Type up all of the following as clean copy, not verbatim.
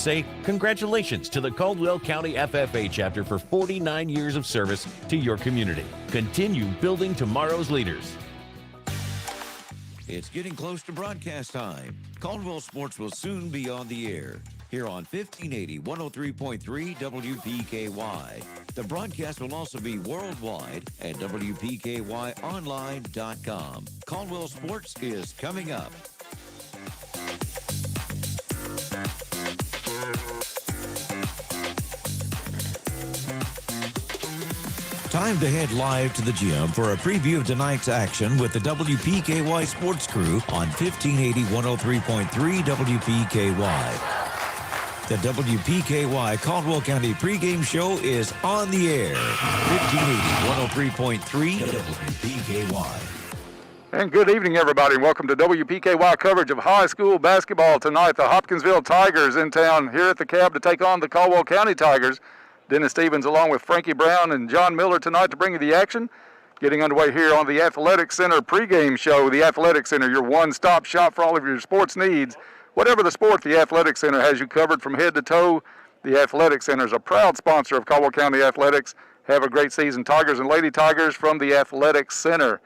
say congratulations to the Caldwell County FFA chapter for 49 years of service to your community. Continue building tomorrow's leaders. It's getting close to broadcast time. Caldwell Sports will soon be on the air here on 1580 103.3 WPKY. The broadcast will also be worldwide at WPKYonline.com. Caldwell Sports is coming up. Time to head live to the gym for a preview of tonight's action with the WPKY Sports Crew on 1580 103.3 WPKY. The WPKY Caldwell County pregame show is on the air. 1580 103.3 WPKY. And good evening, everybody, and welcome to WPKY coverage of high school basketball tonight. The Hopkinsville Tigers in town here at the Cab to take on the Caldwell County Tigers. Dennis Stevens along with Frankie Brown and John Miller tonight to bring you the action. Getting underway here on the Athletic Center pregame show. The Athletic Center, your one-stop shop for all of your sports needs. Whatever the sport, the Athletic Center has you covered from head to toe. The Athletic Center is a proud sponsor of Caldwell County Athletics. Have a great season, Tigers and Lady Tigers from the Athletic Center.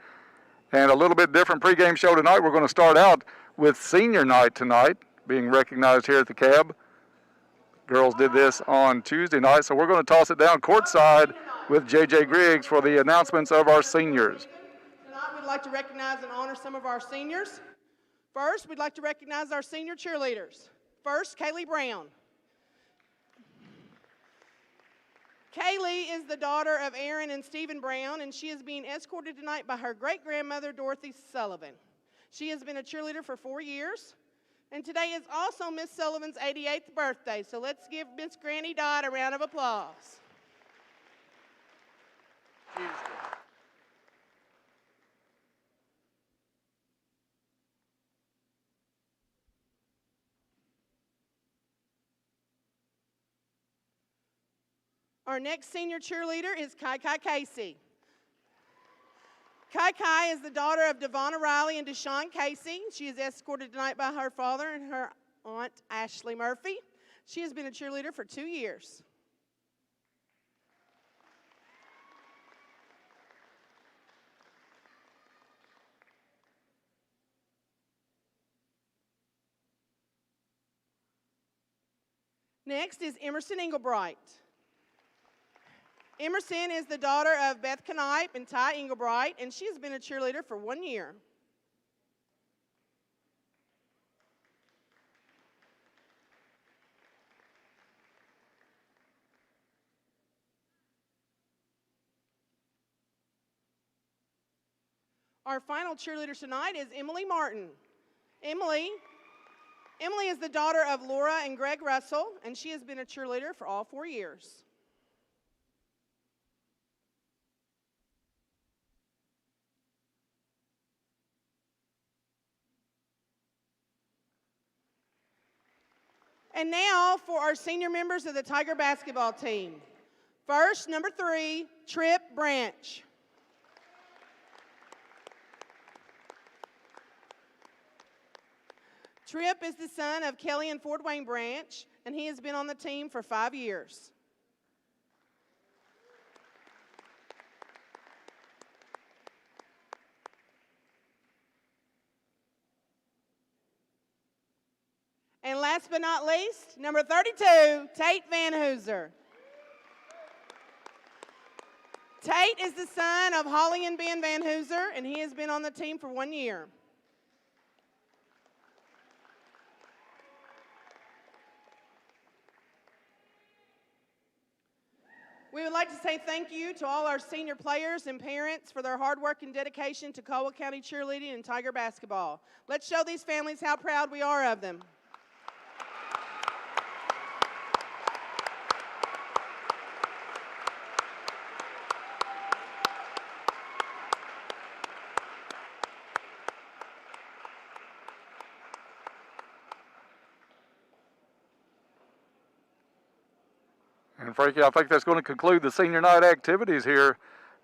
And a little bit different pregame show tonight. We're going to start out with senior night tonight, being recognized here at the Cab. Girls did this on Tuesday night, so we're going to toss it down courtside with J.J. Griggs for the announcements of our seniors. Tonight we'd like to recognize and honor some of our seniors. First, we'd like to recognize our senior cheerleaders. First, Kaylee Brown. Kaylee is the daughter of Aaron and Stephen Brown, and she is being escorted tonight by her great-grandmother, Dorothy Sullivan. She has been a cheerleader for 4 years. And today is also Miss Sullivan's 88th birthday, so let's give Miss Granny Dodd a round of applause. Our next senior cheerleader is Kai Casey. Kai is the daughter of Devonna Riley and Deshaun Casey. She is escorted tonight by her father and her aunt, Ashley Murphy. She has been a cheerleader for 2 years. Next is Emerson Englebright. Emerson is the daughter of Beth Knipe and Ty Englebright, and she has been a cheerleader for 1 year. Our final cheerleader tonight is Emily Martin. Emily is the daughter of Laura and Greg Russell, and she has been a cheerleader for all 4 years. And now for our senior members of the Tiger basketball team. First, number 3, Trip Branch. Trip is the son of Kelly and Fort Wayne Branch, and he has been on the team for 5 years. And last but not least, number 32, Tate Van Hooser. Tate is the son of Holly and Ben Van Hooser, and he has been on the team for 1 year. We would like to say thank you to all our senior players and parents for their hard work and dedication to Caldwell County cheerleading and Tiger basketball. Let's show these families how proud we are of them. And Frankie, I think that's going to conclude the senior night activities here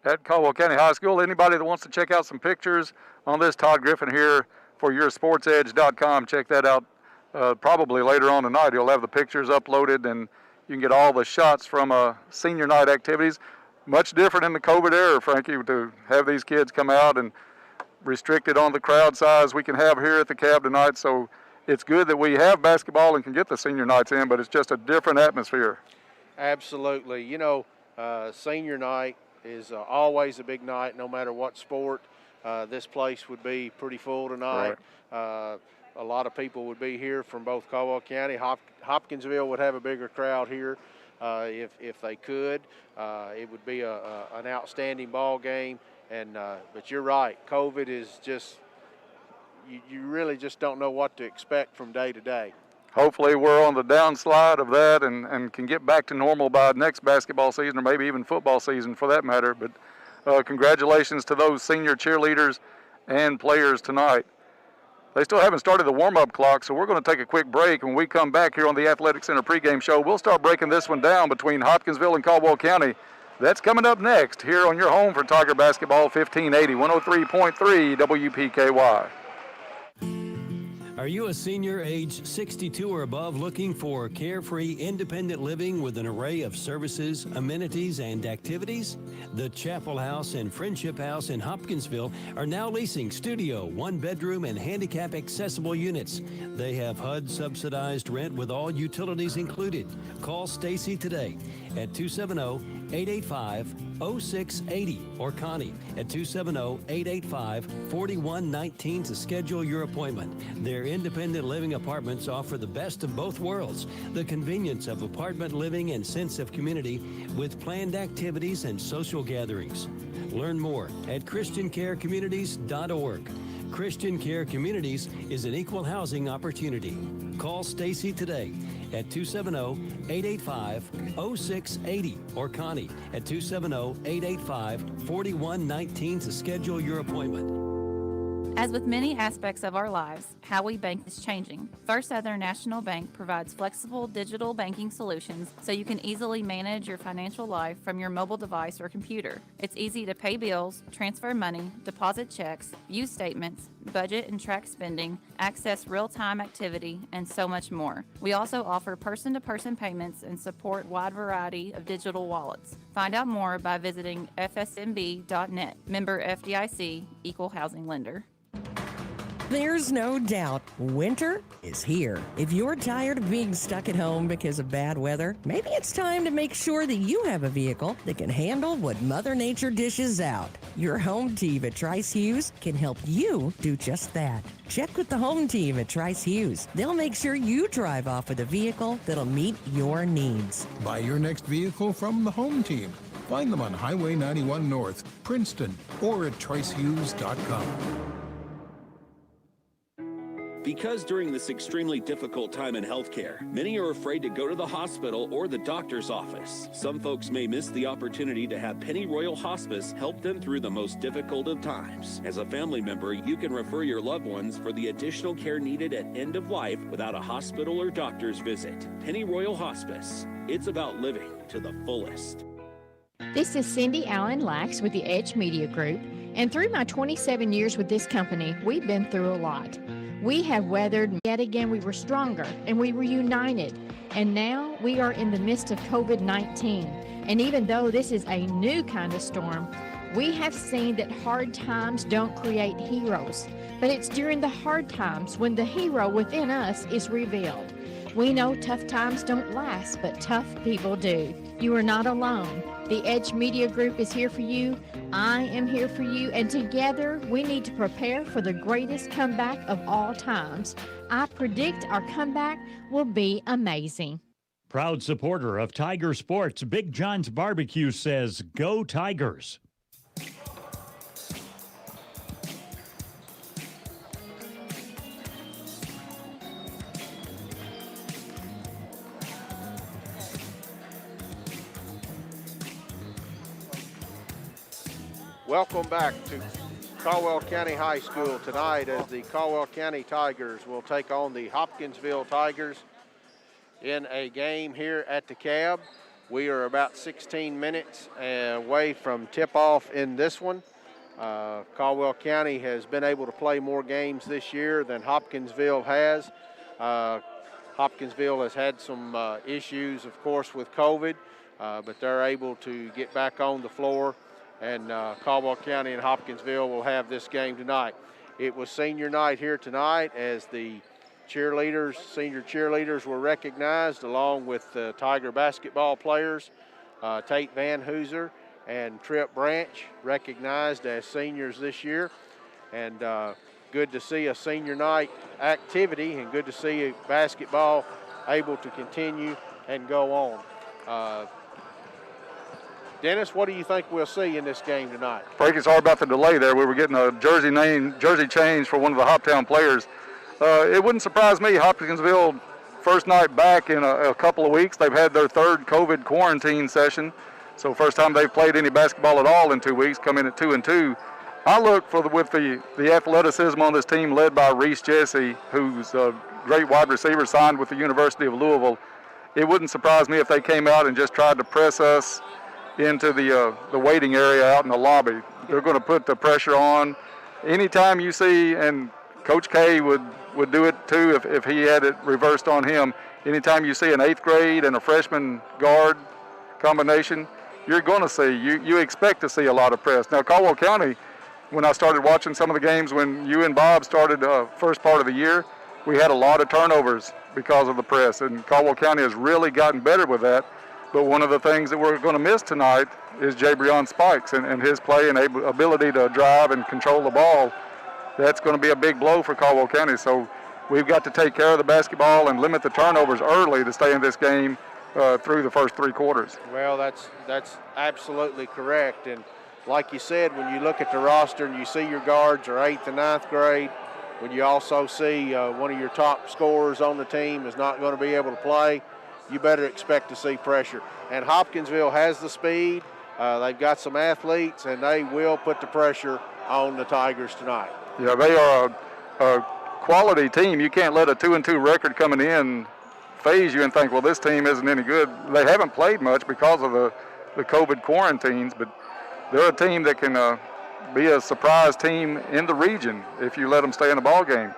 at Caldwell County High School. Anybody that wants to check out some pictures on this, Todd Griffin here for YourSportsEdge.com. Check that out probably later on tonight. He'll have the pictures uploaded, and you can get all the shots from senior night activities. Much different in the COVID era, Frankie, to have these kids come out and restricted on the crowd size we can have here at the Cab tonight. So it's good that we have basketball and can get the senior nights in, but it's just a different atmosphere. Absolutely. You know, senior night is always a big night, no matter what sport. This place would be pretty full tonight. Right. A lot of people would be here from both Caldwell County. Hopkinsville would have a bigger crowd here if they could. It would be an outstanding ball game. But you're right, COVID is just, you really just don't know what to expect from day to day. Hopefully we're on the downslide of that and can get back to normal by next basketball season, or maybe even football season for that matter. But congratulations to those senior cheerleaders and players tonight. They still haven't started the warm-up clock, so we're going to take a quick break. When we come back here on the Athletic Center pregame show, we'll start breaking this one down between Hopkinsville and Caldwell County. That's coming up next here on your home for Tiger Basketball, 1580, 103.3 WPKY. Are you a senior age 62 or above looking for carefree, independent living with an array of services, amenities, and activities? The Chapel House and Friendship House in Hopkinsville are now leasing studio, one-bedroom, and handicap-accessible units. They have HUD-subsidized rent with all utilities included. Call Stacy today at 270-885-0680 or Connie at 270-885-4119 to schedule your appointment. Their independent living apartments offer the best of both worlds, the convenience of apartment living and sense of community with planned activities and social gatherings. Learn more at ChristianCareCommunities.org. Christian Care Communities is an equal housing opportunity. Call Stacy today at 270-885-0680 or Connie at 270-885-4119 to schedule your appointment. As with many aspects of our lives, how we bank is changing. First Southern National Bank provides flexible digital banking solutions so you can easily manage your financial life from your mobile device or computer. It's easy to pay bills, transfer money, deposit checks, view statements, budget and track spending, access real-time activity, and so much more. We also offer person-to-person payments and support a wide variety of digital wallets. Find out more by visiting fsmb.net. Member FDIC, Equal Housing Lender. There's no doubt winter is here. If you're tired of being stuck at home because of bad weather, maybe it's time to make sure that you have a vehicle that can handle what Mother Nature dishes out. Your home team at Trice Hughes can help you do just that. Check with the home team at Trice Hughes. They'll make sure you drive off with a vehicle that'll meet your needs. Buy your next vehicle from the home team. Find them on Highway 91 North, Princeton, or at tricehughes.com. Because during this extremely difficult time in healthcare, many are afraid to go to the hospital or the doctor's office. Some folks may miss the opportunity to have Pennyroyal Hospice help them through the most difficult of times. As a family member, you can refer your loved ones for the additional care needed at end of life without a hospital or doctor's visit. Pennyroyal Hospice. It's about living to the fullest. This is Cindy Allen Lax with the Edge Media Group, and through my 27 years with this company, we've been through a lot. We have weathered, yet again we were stronger, and we were united. And now we are in the midst of COVID-19. And even though this is a new kind of storm, we have seen that hard times don't create heroes. But it's during the hard times when the hero within us is revealed. We know tough times don't last, but tough people do. You are not alone. The Edge Media Group is here for you. I am here for you. And together, we need to prepare for the greatest comeback of all times. I predict our comeback will be amazing. Proud supporter of Tiger Sports, Big John's Barbecue says, "Go Tigers." Welcome back to Caldwell County High School tonight as the Caldwell County Tigers will take on the Hopkinsville Tigers in a game here at the Cab. We are about 16 minutes away from tip-off in this one. Caldwell County has been able to play more games this year than Hopkinsville has. Hopkinsville has had some issues, of course, with COVID, but they're able to get back on the floor, and Caldwell County and Hopkinsville will have this game tonight. It was senior night here tonight as the senior cheerleaders were recognized, along with the Tiger basketball players. Tate Van Hooser and Tripp Branch recognized as seniors this year. And good to see a senior night activity, and good to see basketball able to continue and go on. Dennis, what do you think we'll see in this game tonight? Frankie, sorry about the delay there. We were getting a jersey change for one of the Hoptown players. It wouldn't surprise me. Hopkinsville, first night back in a couple of weeks. They've had their third COVID quarantine session, so first time they've played any basketball at all in 2 weeks, come in at 2-2. I look with the athleticism on this team led by Reese Jesse, who's a great wide receiver, signed with the University of Louisville. It wouldn't surprise me if they came out and just tried to press us into the waiting area out in the lobby. They're going to put the pressure on. Anytime you see, and Coach K would do it too if he had it reversed on him, anytime you see an 8th grade and a freshman guard combination, you're going to see, you expect to see a lot of press. Now, Caldwell County, when I started watching some of the games when you and Bob started first part of the year, we had a lot of turnovers because of the press, and Caldwell County has really gotten better with that. But one of the things that we're going to miss tonight is Jabrion Spikes and his play and ability to drive and control the ball. That's going to be a big blow for Caldwell County. So we've got to take care of the basketball and limit the turnovers early to stay in this game through the first 3 quarters. Well, that's absolutely correct. And like you said, when you look at the roster and you see your guards are 8th and 9th grade, when you also see one of your top scorers on the team is not going to be able to play, you better expect to see pressure. And Hopkinsville has the speed. They've got some athletes, and they will put the pressure on the Tigers tonight. Yeah, they are a quality team. You can't let a 2-2 record coming in phase you and think, well, this team isn't any good. They haven't played much because of the COVID quarantines, but they're a team that can be a surprise team in the region if you let them stay in the ball game.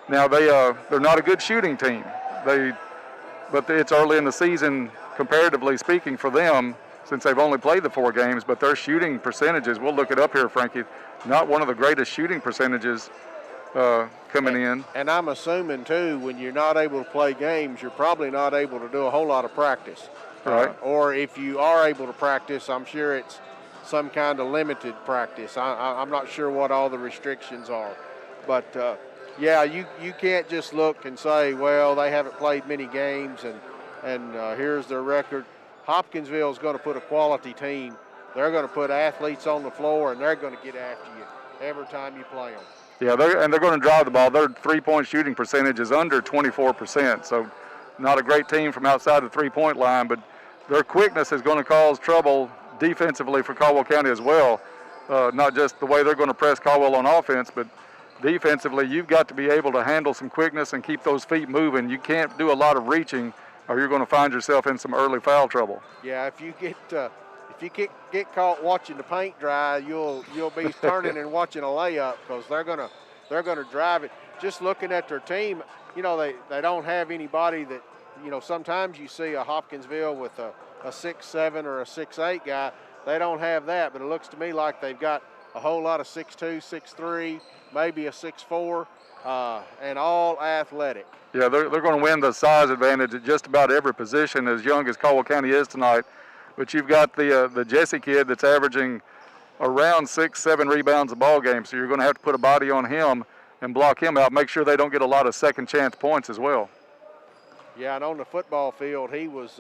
Now, they're not a good shooting team. But it's early in the season, comparatively speaking, for them, since they've only played the 4 games, but their shooting percentages, we'll look it up here, Frankie, not one of the greatest shooting percentages coming in. And I'm assuming, too, when you're not able to play games, you're probably not able to do a whole lot of practice. Right. Or if you are able to practice, I'm sure it's some kind of limited practice. I'm not sure what all the restrictions are. But, yeah, you can't just look and say, well, they haven't played many games and here's their record. Hopkinsville is going to put a quality team. They're going to put athletes on the floor, and they're going to get after you every time you play them. Yeah, they're going to drive the ball. Their 3-point shooting percentage is under 24%, so not a great team from outside the 3-point line, but their quickness is going to cause trouble defensively for Caldwell County as well. Not just the way they're going to press Caldwell on offense, but defensively, you've got to be able to handle some quickness and keep those feet moving. You can't do a lot of reaching, or you're going to find yourself in some early foul trouble. Yeah, if you get caught watching the paint dry, you'll be turning and watching a layup, because they're gonna drive it. Just looking at their team, you know, they don't have anybody that, you know, sometimes you see a Hopkinsville with a 6'7" or a 6'8" guy. They don't have that, but it looks to me like they've got a whole lot of 6'2", 6'3", maybe a 6'4", and all athletic. Yeah, they're going to win the size advantage at just about every position, as young as Caldwell County is tonight. But you've got the Jesse kid that's averaging around 6-7 rebounds a ball game, so you're going to have to put a body on him and block him out. Make sure they don't get a lot of second chance points as well. Yeah, and on the football field, he was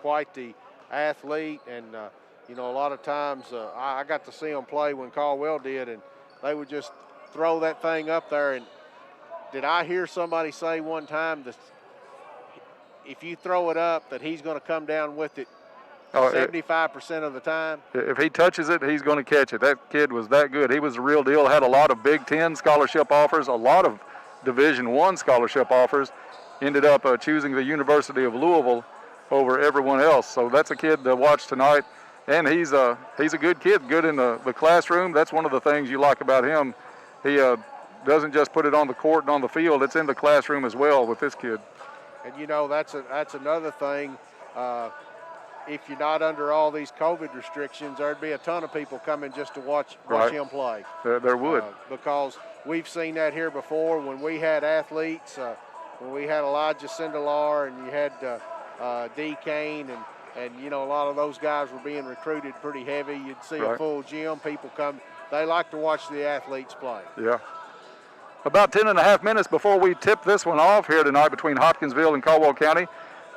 quite the athlete, and you know, a lot of times I got to see him play when Caldwell did, and they would just throw that thing up there. And did I hear somebody say one time that if you throw it up, that he's going to come down with it 75% of the time? If he touches it, he's going to catch it. That kid was that good. He was the real deal. Had a lot of Big Ten scholarship offers, a lot of Division I scholarship offers. Ended up choosing the University of Louisville over everyone else. So that's a kid to watch tonight. And he's a good kid, good in the classroom. That's one of the things you like about him. He doesn't just put it on the court and on the field, it's in the classroom as well with this kid. And, you know, that's another thing. If you're not under all these COVID restrictions, there'd be a ton of people coming just to watch him play. There would. Because we've seen that here before when we had athletes, when we had Elijah Sindelar and you had D. Kane and, you know, a lot of those guys were being recruited pretty heavy. You'd see a full gym, people come. They like to watch the athletes play. Yeah. About 10.5 minutes before we tip this one off here tonight between Hopkinsville and Caldwell County.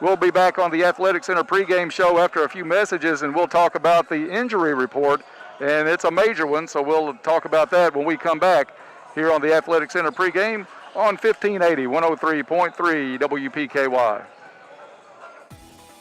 We'll be back on the Athletic Center pregame show after a few messages, and we'll talk about the injury report. And it's a major one, so we'll talk about that when we come back here on the Athletic Center pregame on 1580, 103.3 WPKY.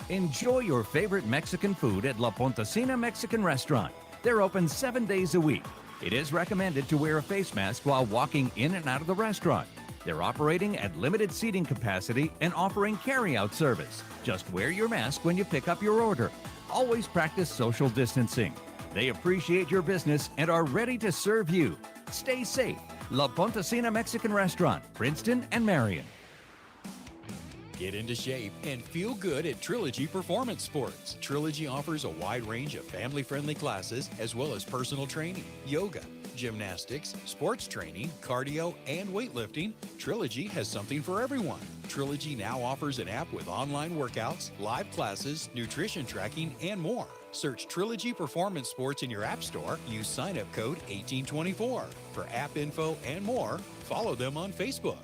Enjoy your favorite Mexican food at La Pontesina Mexican Restaurant. They're open 7 days a week. It is recommended to wear a face mask while walking in and out of the restaurant. They're operating at limited seating capacity and offering carry-out service. Just wear your mask when you pick up your order. Always practice social distancing. They appreciate your business and are ready to serve you. Stay safe. La Pontesina Mexican Restaurant, Princeton and Marion. Get into shape and feel good at Trilogy Performance Sports. Trilogy offers a wide range of family-friendly classes as well as personal training, yoga, gymnastics, sports training, cardio, and weightlifting. Trilogy has something for everyone. Trilogy now offers an app with online workouts, live classes, nutrition tracking, and more. Search Trilogy Performance Sports in your app store. Use sign-up code 1824. For app info and more, follow them on Facebook.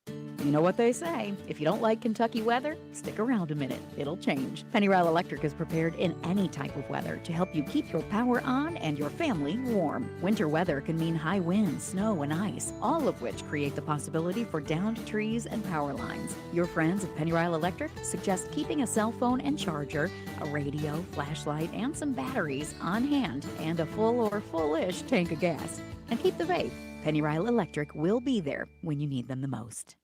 You know what they say, if you don't like Kentucky weather, stick around a minute, it'll change. Pennyrile Electric is prepared in any type of weather to help you keep your power on and your family warm. Winter weather can mean high winds, snow, and ice, all of which create the possibility for downed trees and power lines. Your friends at Pennyrile Electric suggest keeping a cell phone and charger, a radio, flashlight, and some batteries on hand, and a full or full-ish tank of gas. And keep the faith. Pennyrile Electric will be there when you need them the most.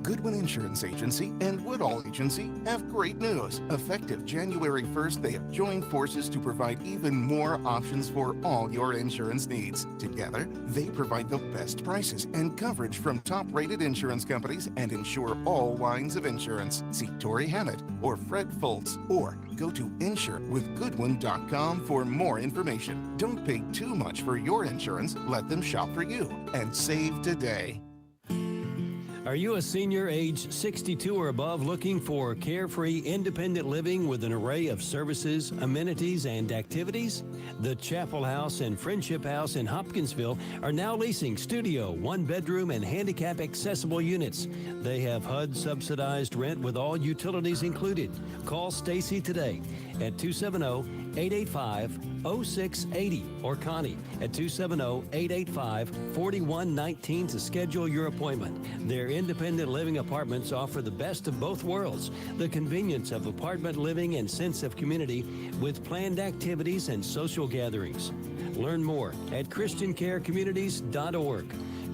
Goodwin Insurance Agency and Woodall Agency have great news. Effective January 1st, they have joined forces to provide even more options for all your insurance needs. Together, they provide the best prices and coverage from top-rated insurance companies and insure all lines of insurance. See Tori Hammett or Fred Foltz or go to insurewithgoodwin.com for more information. Don't pay too much for your insurance. Let them shop for you and save today. Are you a senior age 62 or above looking for carefree, independent living with an array of services, amenities, and activities? The Chapel House and Friendship House in Hopkinsville are now leasing studio, one-bedroom, and handicap-accessible units. They have HUD-subsidized rent with all utilities included. Call Stacy today at 270-885-0680 or Connie at 270-885-4119 to schedule your appointment. Their independent living apartments offer the best of both worlds, the convenience of apartment living and sense of community with planned activities and social gatherings. Learn more at ChristianCareCommunities.org.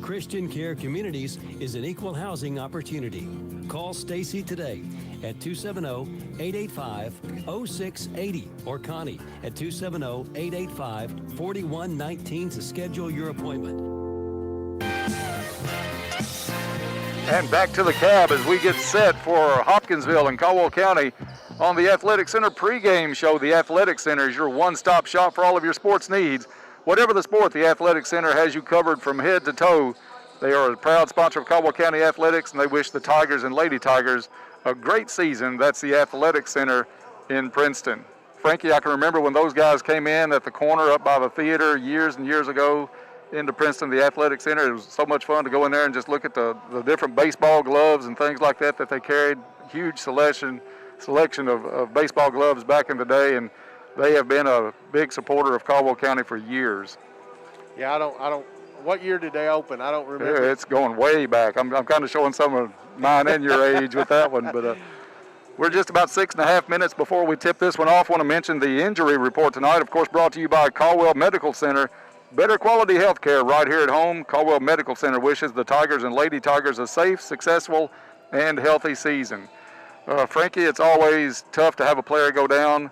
Christian Care Communities is an equal housing opportunity. Call Stacy today at 270-885-0680 or Connie at 270-885-4119 to schedule your appointment. And back to the cab as we get set for Hopkinsville and Caldwell County on the Athletic Center pregame show. The Athletic Center is your one-stop shop for all of your sports needs. Whatever the sport, the Athletic Center has you covered from head to toe. They are a proud sponsor of Caldwell County Athletics, and they wish the Tigers and Lady Tigers a great season. That's the Athletic Center in Princeton. Frankie, I can remember when those guys came in at the corner up by the theater years and years ago into Princeton, the Athletic Center. It was so much fun to go in there and just look at the different baseball gloves and things like that they carried. Huge selection of baseball gloves back in the day, and they have been a big supporter of Caldwell County for years. Yeah, I don't. What year did they open? I don't remember. Yeah, it's going way back. I'm kind of showing some of mine and your age with that one, but we're just about 6.5 minutes before we tip this one off. I want to mention the injury report tonight, of course, brought to you by Caldwell Medical Center. Better quality health care right here at home. Caldwell Medical Center wishes the Tigers and Lady Tigers a safe, successful, and healthy season. Frankie, it's always tough to have a player go down,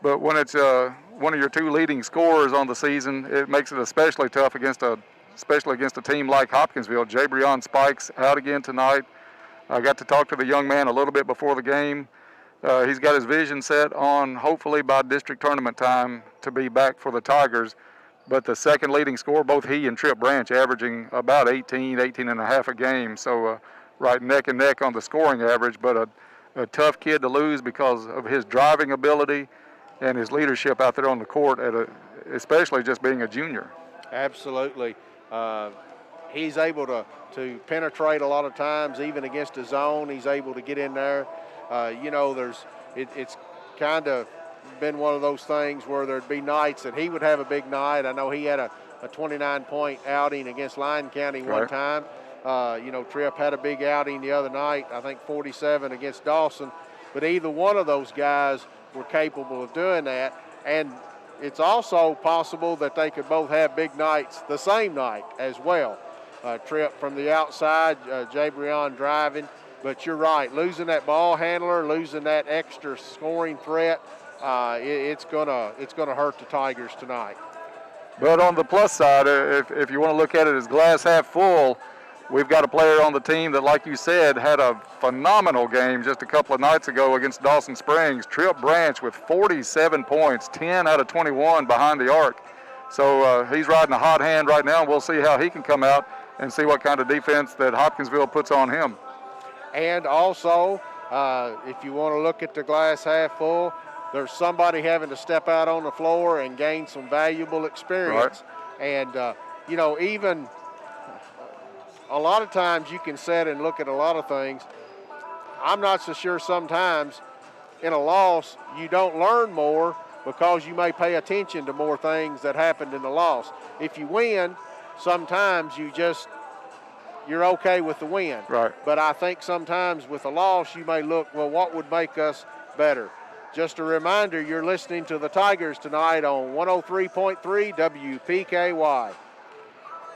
but when it's one of your two leading scorers on the season, it makes it especially tough against a especially against a team like Hopkinsville. Jabrion Spikes out again tonight. I got to talk to the young man a little bit before the game. He's got his vision set on, hopefully by district tournament time, to be back for the Tigers. But the second leading scorer, both he and Trip Branch, averaging about 18 and a half a game. So right neck and neck on the scoring average, but a tough kid to lose because of his driving ability and his leadership out there on the court, especially just being a junior. Absolutely. He's able to penetrate a lot of times, even against a zone. He's able to get in there. It's kind of been one of those things where there'd be nights that he would have a big night. I know he had a 29-point outing against Lyon County one time. Tripp had a big outing the other night, I think 47 against Dawson. But either one of those guys were capable of doing that. And it's also possible that they could both have big nights the same night as well. Tripp from the outside, Jabrion driving. But you're right, losing that ball handler, losing that extra scoring threat, it's gonna hurt the Tigers tonight. But on the plus side, if you want to look at it as glass half full, we've got a player on the team that, like you said, had a phenomenal game just a couple of nights ago against Dawson Springs. Trip Branch with 47 points, 10 out of 21 behind the arc. So he's riding a hot hand right now, and we'll see how he can come out and see what kind of defense that Hopkinsville puts on him. And also, if you want to look at the glass half full, there's somebody having to step out on the floor and gain some valuable experience. Right. And, even a lot of times you can sit and look at a lot of things. I'm not so sure sometimes in a loss you don't learn more because you may pay attention to more things that happened in the loss. If you win, sometimes you're okay with the win. Right. But I think sometimes with a loss you may look, well, what would make us better? Just a reminder, you're listening to the Tigers tonight on 103.3 WPKY.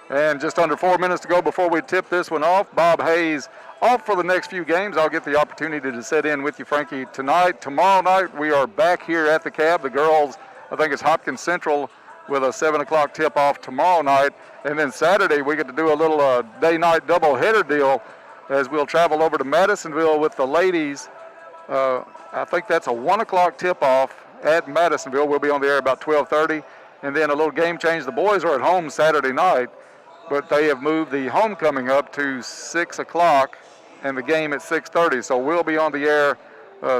And just under 4 minutes to go before we tip this one off. Bob Hayes off for the next few games. I'll get the opportunity to sit in with you, Frankie, tonight. Tomorrow night, we are back here at the Cab. The girls, I think it's Hopkins Central with a 7 o'clock tip-off tomorrow night. And then Saturday, we get to do a little day-night double-header deal as we'll travel over to Madisonville with the ladies. I think that's a 1 o'clock tip-off at Madisonville. We'll be on the air about 12:30. And then a little game change. The boys are at home Saturday night, but they have moved the homecoming up to 6 o'clock and the game at 6:30. So we'll be on the air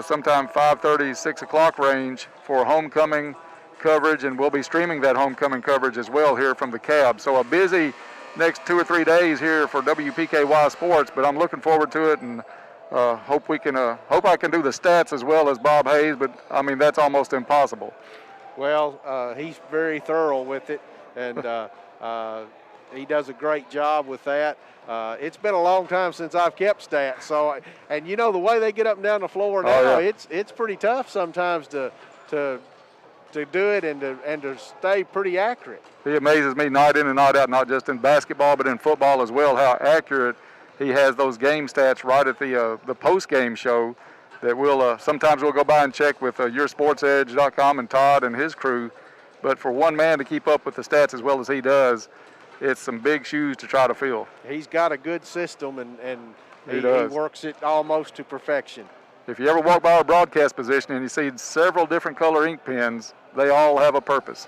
sometime 5:30, 6 o'clock range for homecoming coverage, and we'll be streaming that homecoming coverage as well here from the Cab. So a busy next 2 or 3 days here for WPKY Sports, but I'm looking forward to it, and hope I can do the stats as well as Bob Hayes, but I mean that's almost impossible. Well, he's very thorough with it, and he does a great job with that. It's been a long time since I've kept stats, so and the way they get up and down the floor now, it's pretty tough sometimes to do it and to stay pretty accurate. He amazes me night in and night out, not just in basketball but in football as well, how accurate he has those game stats right at the post-game show that sometimes we'll go by and check with YourSportsEdge.com and Todd and his crew. But for one man to keep up with the stats as well as he does, it's some big shoes to try to fill. He's got a good system, and he works it almost to perfection. If you ever walk by our broadcast position and you see several different color ink pens, they all have a purpose.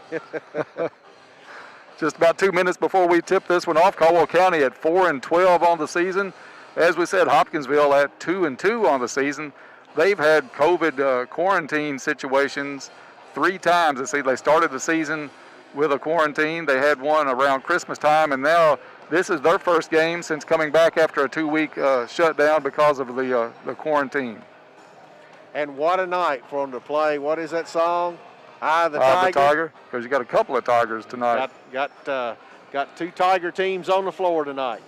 Just about 2 minutes before we tip this one off, Caldwell County at 4-12 on the season. As we said, Hopkinsville at 2-2 on the season. They've had COVID quarantine situations 3 times. They started the season with a quarantine. They had one around Christmas time, and now this is their first game since coming back after a 2-week shutdown because of the quarantine. And what a night for them to play. What is that song? Eye of the Tiger. Because you got a couple of Tigers tonight. Got 2 Tiger teams on the floor tonight.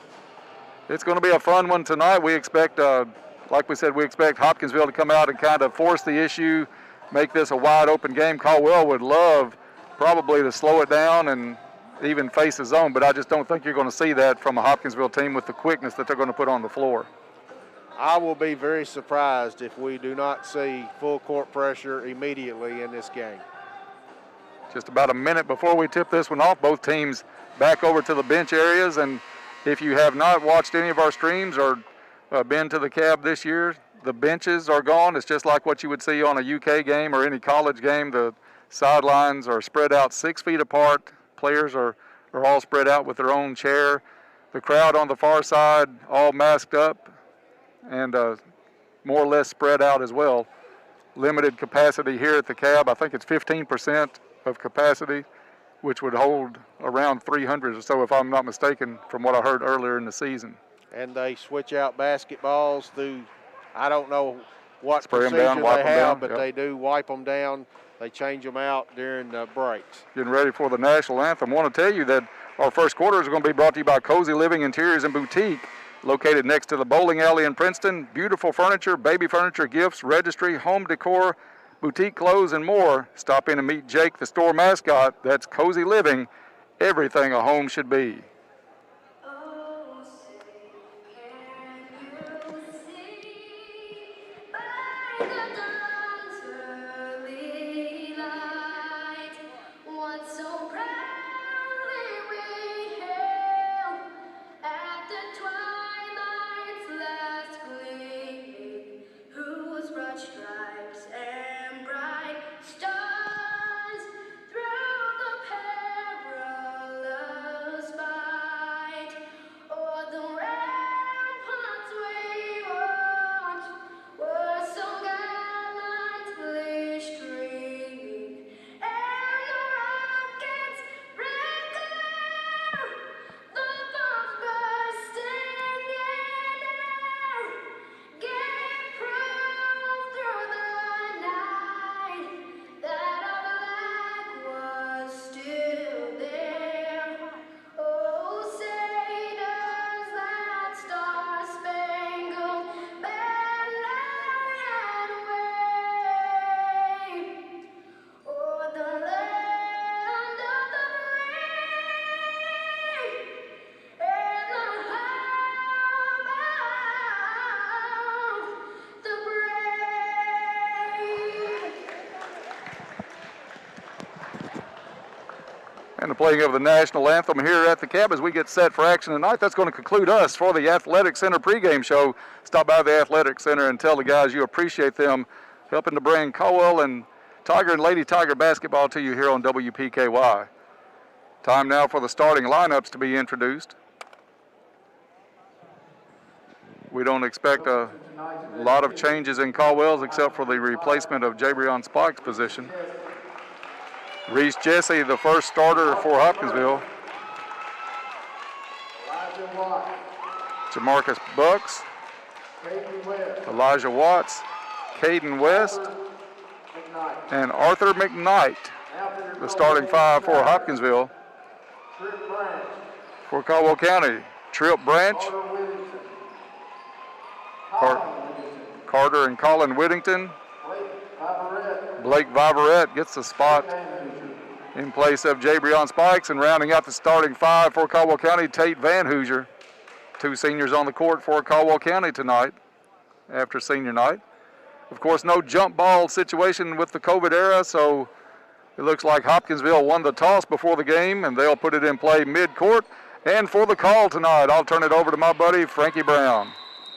It's going to be a fun one tonight. We expect, like we said, we expect Hopkinsville to come out and kind of force the issue, make this a wide open game. Caldwell would love probably to slow it down and even face the zone, but I just don't think you're going to see that from a Hopkinsville team with the quickness that they're going to put on the floor. I will be very surprised if we do not see full court pressure immediately in this game. Just about a minute before we tip this one off, both teams back over to the bench areas. And if you have not watched any of our streams or been to the cab this year, the benches are gone. It's just like what you would see on a UK game or any college game. The sidelines are spread out 6 feet apart. Players are all spread out with their own chair. The crowd on the far side all masked up and more or less spread out as well. Limited capacity here at the cab. I think it's 15% of capacity, which would hold around 300 or so, if I'm not mistaken, from what I heard earlier in the season. And they switch out basketballs through, I don't know what Spray 'em procedure down, wipe they 'em have, down, but yep. they do wipe them down. They change them out during breaks. Getting ready for the national anthem. I want to tell you that our first quarter is going to be brought to you by Cozy Living Interiors and Boutique, located next to the bowling alley in Princeton. Beautiful furniture, baby furniture, gifts, registry, home decor, boutique clothes, and more. Stop in and meet Jake, the store mascot. That's Cozy Living, everything a home should be. Stripes and bright stars through the perilous fight, o'er the ramparts we watched were so gallantly streaming, and the rockets breaking, the bombs bursting in air, gave proof through the night that our flag was still there. Oh, say does that star-spangled banner yet wave o'er the land of the brave and the home of the brave. And the playing of the national anthem here at the cab as we get set for action tonight. That's going to conclude us for the Athletic Center pregame show. Stop by the Athletic Center and tell the guys you appreciate them helping to bring Caldwell and Tiger and Lady Tiger basketball to you here on WPKY. Time now for the starting lineups to be introduced. We don't expect a lot of changes in Caldwell's except for the replacement of Jabrion Spike's position. Reese Jesse, the first starter for Hopkinsville. Jamarcus Bucks, Elijah Watts, Caden West, and Arthur McKnight, the starting five for Hopkinsville. For Caldwell County, Tripp Branch, Carter and Colin Whittington. Blake Viverette gets the spot in place of Jabrion Spikes, and rounding out the starting five for Caldwell County, Tate Van Hoosier. Two seniors on the court for Caldwell County tonight after senior night. Of course, no jump ball situation with the COVID era, so it looks like Hopkinsville won the toss before the game, and they'll put it in play mid-court. And for the call tonight, I'll turn it over to my buddy, Frankie Brown.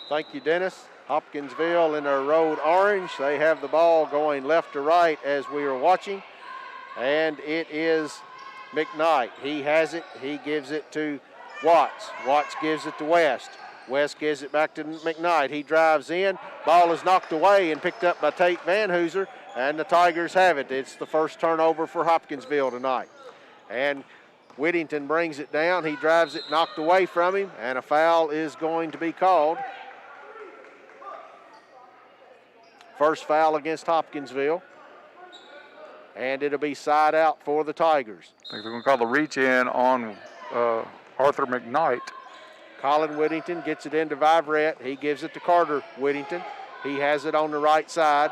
Thank you, Dennis. Hopkinsville in their road orange. They have the ball going left to right as we are watching. And it is McKnight. He has it. He gives it to Watts. Watts gives it to West. West gives it back to McKnight. He drives in. Ball is knocked away and picked up by Tate Van Hooser, and the Tigers have it. It's the first turnover for Hopkinsville tonight. And Whittington brings it down. He drives it knocked away from him, and a foul is going to be called. First foul against Hopkinsville. And it'll be side out for the Tigers. I think they're going to call the reach in on Arthur McKnight. Colin Whittington gets it into Viverette. He gives it to Carter Whittington. He has it on the right side,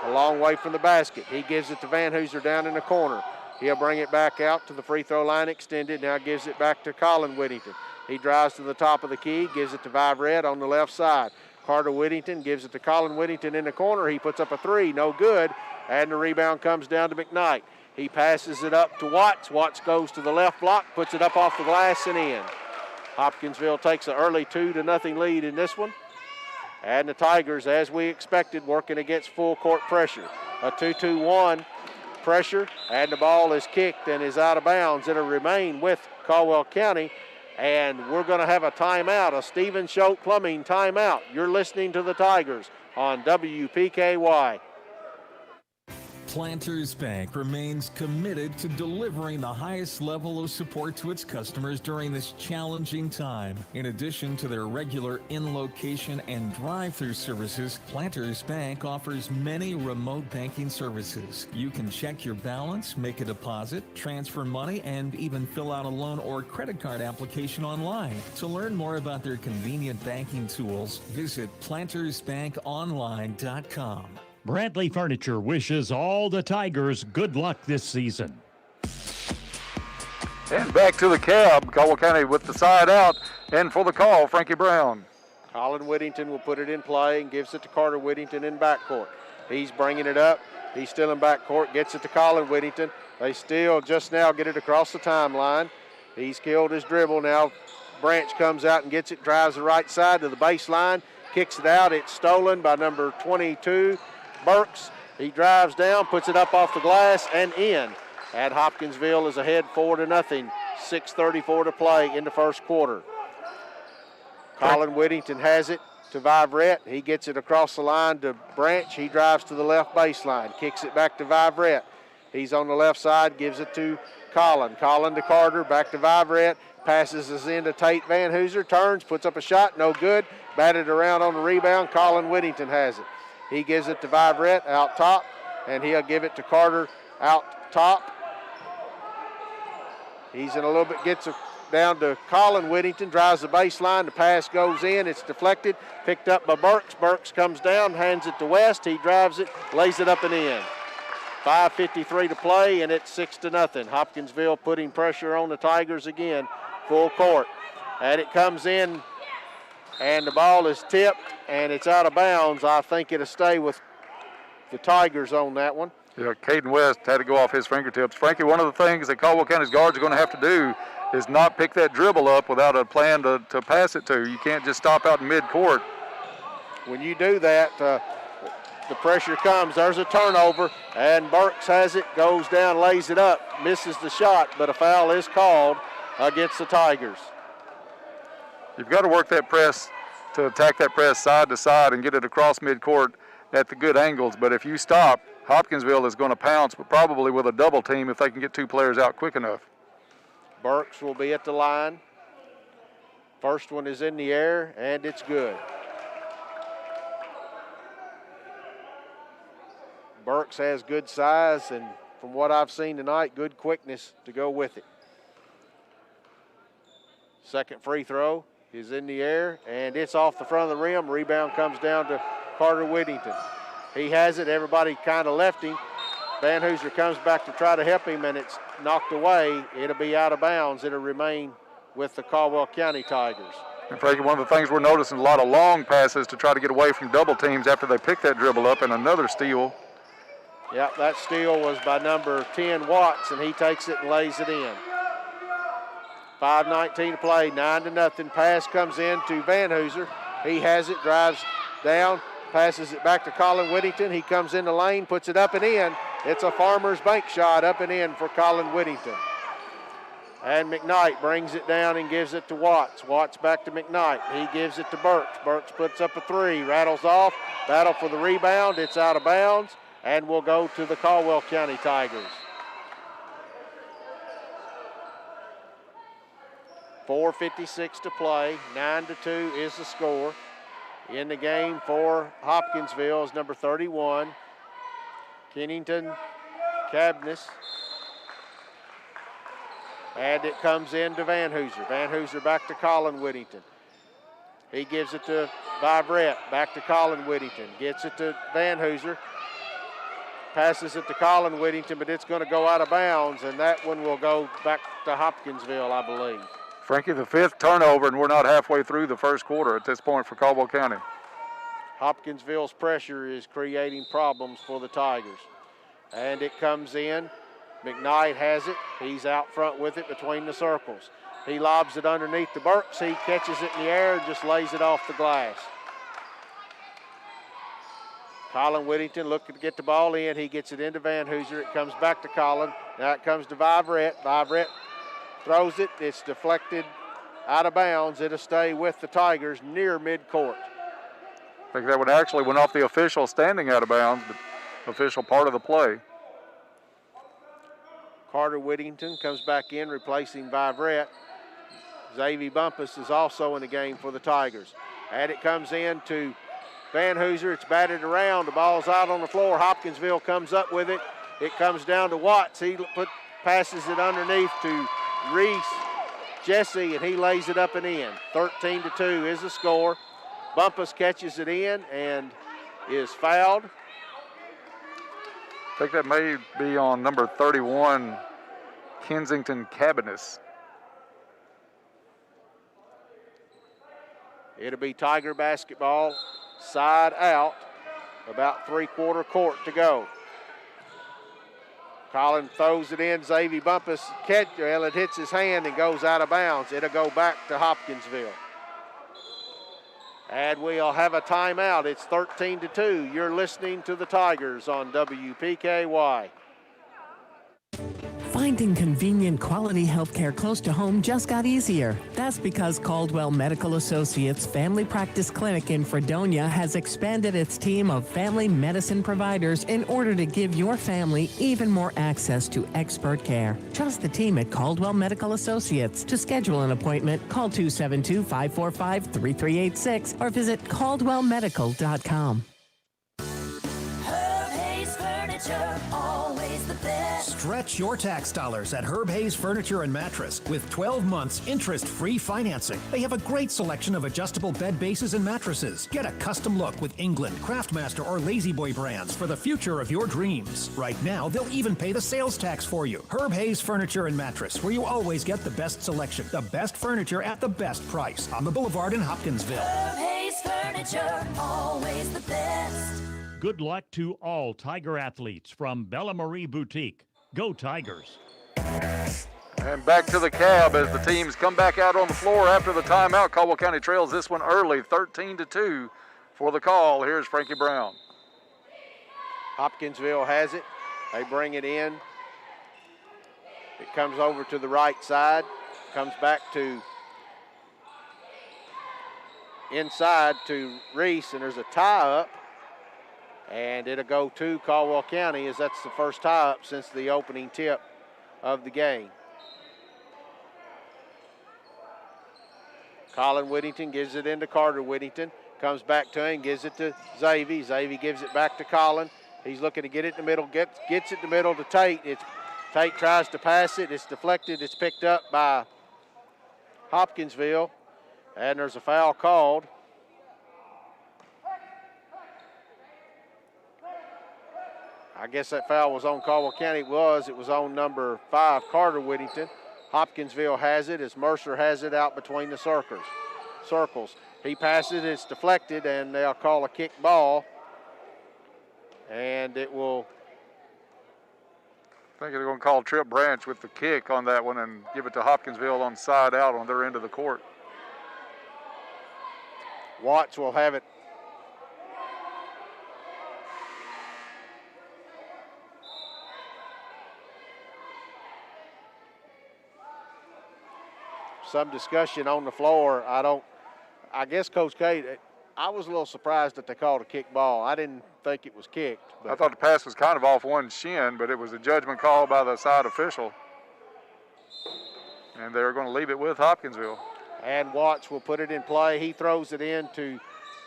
a long way from the basket. He gives it to Van Hooser down in the corner. He'll bring it back out to the free throw line extended. Now gives it back to Colin Whittington. He drives to the top of the key, gives it to Viverette on the left side. Carter Whittington gives it to Colin Whittington in the corner. He puts up a three, no good. And the rebound comes down to McKnight. He passes it up to Watts. Watts goes to the left block, puts it up off the glass and in. Hopkinsville takes an early 2-0 lead in this one. And the Tigers, as we expected, working against full court pressure. A 2-2-1 pressure, and the ball is kicked and is out of bounds. It'll remain with Caldwell County, and we're going to have a timeout, a Stephen Schultz Plumbing timeout. You're listening to the Tigers on WPKY. Planters Bank remains committed to delivering the highest level of support to its customers during this challenging time. In addition to their regular in-location and drive-through services, Planters Bank offers many remote banking services. You can check your balance, make a deposit, transfer money, and even fill out a loan or credit card application online. To learn more about their convenient banking tools, visit plantersbankonline.com. Bradley Furniture wishes all the Tigers good luck this season. And back to the cab, Caldwell County with the side out, and for the call, Frankie Brown. Colin Whittington will put it in play and gives it to Carter Whittington in backcourt. He's bringing it up. He's still in backcourt, gets it to Colin Whittington. They still just now get it across the timeline. He's killed his dribble. Now Branch comes out and gets it, drives the right side to the baseline, kicks it out. It's stolen by number 22. Burks, he drives down, puts it up off the glass and in. And Hopkinsville is ahead 4-0. 6:34 to play in the first quarter. Colin Whittington has it to Viverette. He gets it across the line to Branch. He drives to the left baseline, kicks it back to Viverette. He's on the left side, gives it to Colin. Colin to Carter, back to Viverette. Passes us into Tate Van Hooser, turns, puts up a shot, no good. Batted around on the rebound. Colin Whittington has it. He gives it to Viverette out top, and he'll give it to Carter out top. He's in a little bit, gets it down to Colin Whittington, drives the baseline. The pass goes in. It's deflected, picked up by Burks. Burks comes down, hands it to West. He drives it, lays it up and in. 5:53 to play, and it's 6-0. Hopkinsville putting pressure on the Tigers again, full court. And it comes in, and the ball is tipped, and it's out of bounds. I think it'll stay with the Tigers on that one. Yeah, Caden West had to go off his fingertips. Frankie, one of the things that Caldwell County's guards are going to have to do is not pick that dribble up without a plan to pass it to. You can't just stop out in mid-court. When you do that, the pressure comes. There's a turnover, and Burks has it, goes down, lays it up, misses the shot, but a foul is called against the Tigers. You've got to work that press to attack that press side to side and get it across midcourt at the good angles. But if you stop, Hopkinsville is going to pounce, but probably with a double team if they can get two players out quick enough. Burks will be at the line. First one is in the air, and it's good. Burks has good size, and from what I've seen tonight, good quickness to go with it. Second free throw is in the air, and it's off the front of the rim. Rebound comes down to Carter Whittington. He has it. Everybody kind of left him. Van Hooser comes back to try to help him, and it's knocked away. It'll be out of bounds. It'll remain with the Caldwell County Tigers. And Frankie, one of the things we're noticing, a lot of long passes to try to get away from double teams after they pick that dribble up, and another steal. Yep, that steal was by number 10, Watts, and he takes it and lays it in. 5:19 to play, 9-0. Pass comes in to Van Hooser. He has it, drives down, passes it back to Colin Whittington. He comes in the lane, puts it up and in. It's a Farmers Bank shot up and in for Colin Whittington. And McKnight brings it down and gives it to Watts. Watts back to McKnight. He gives it to Burks. Burks puts up a three, rattles off, battle for the rebound. It's out of bounds, and will go to the Caldwell County Tigers. 4:56 to play, 9-2 is the score. In the game for Hopkinsville is number 31, Kennington Cabness. And it comes in to Van Hooser. Van Hooser back to Colin Whittington. He gives it to Viverette, back to Colin Whittington. Gets it to Van Hooser. Passes it to Colin Whittington, but it's going to go out of bounds, and that one will go back to Hopkinsville, I believe. Frankie, the fifth turnover, and we're not halfway through the first quarter at this point for Caldwell County. Hopkinsville's pressure is creating problems for the Tigers. And it comes in McKnight has it. He's out front with it between the circles. He lobs it underneath the Burks. He catches it in the air and just lays it off the glass. Colin Whittington looking to get the ball in. He gets it into Van Hooser. It comes back to Colin. Now it comes to Viverette. Viverette throws it. It's deflected out of bounds. It'll stay with the Tigers near midcourt. I think that one actually went off the official standing out of bounds, but official part of the play. Carter Whittington comes back in, replacing Viverette. Xavier Bumpus is also in the game for the Tigers. And it comes in to Van Hooser. It's batted around. The ball's out on the floor. Hopkinsville comes up with it. It comes down to Watts. He passes it underneath to Reese Jesse, and he lays it up and in. 13-2 is the score. Bumpus catches it in and is fouled. I think that may be on number 31, Kensington Cabanis. It'll be Tiger basketball, side out, about three-quarter court to go. Colin throws it in. Xavier Bumpus it hits his hand and goes out of bounds. It'll go back to Hopkinsville. And we'll have a timeout. It's 13-2. You're listening to the Tigers on WPKY. Finding convenient, quality health care close to home just got easier. That's because Caldwell Medical Associates Family Practice Clinic in Fredonia has expanded its team of family medicine providers in order to give your family even more access to expert care. Trust the team at Caldwell Medical Associates. To schedule an appointment, call 272-545-3386 or visit caldwellmedical.com. Stretch your tax dollars at Herb Hayes Furniture and Mattress with 12 months interest-free financing. They have a great selection of adjustable bed bases and mattresses. Get a custom look with England, Craftmaster, or Lazy Boy brands for the future of your dreams. Right now, they'll even pay the sales tax for you. Herb Hayes Furniture and Mattress, where you always get the best selection, the best furniture at the best price on the Boulevard in Hopkinsville. Herb Hayes Furniture, always the best. Good luck to all Tiger athletes from Bella Marie Boutique. Go Tigers. And back to the cab as the teams come back out on the floor after the timeout. Caldwell County trails this one early, 13-2 for the call. Here's Frankie Brown. Hopkinsville has it. They bring it in. It comes over to the right side. Comes back to inside to Reese, and there's a tie-up. And it'll go to Caldwell County as that's the first tie-up since the opening tip of the game. Colin Whittington gives it into Carter Whittington. Comes back to him, gives it to Xavier. Xavier gives it back to Colin. He's looking to get it in the middle, gets it in the middle to Tate. Tate tries to pass it. It's deflected. It's picked up by Hopkinsville. And there's a foul called. I guess that foul was on Caldwell County. It was on number 5, Carter Whittington. Hopkinsville has it as Mercer has it out between the circles. He passes it, it's deflected, and they'll call a kick ball. And it will. I think they're going to call Trip Branch with the kick on that one and give it to Hopkinsville on side out on their end of the court. Watts will have it. Some discussion on the floor. I guess Coach K, I was a little surprised that they called a kick ball. I didn't think it was kicked. I thought the pass was kind of off one shin, but it was a judgment call by the side official. And they're going to leave it with Hopkinsville. And Watts will put it in play. He throws it in to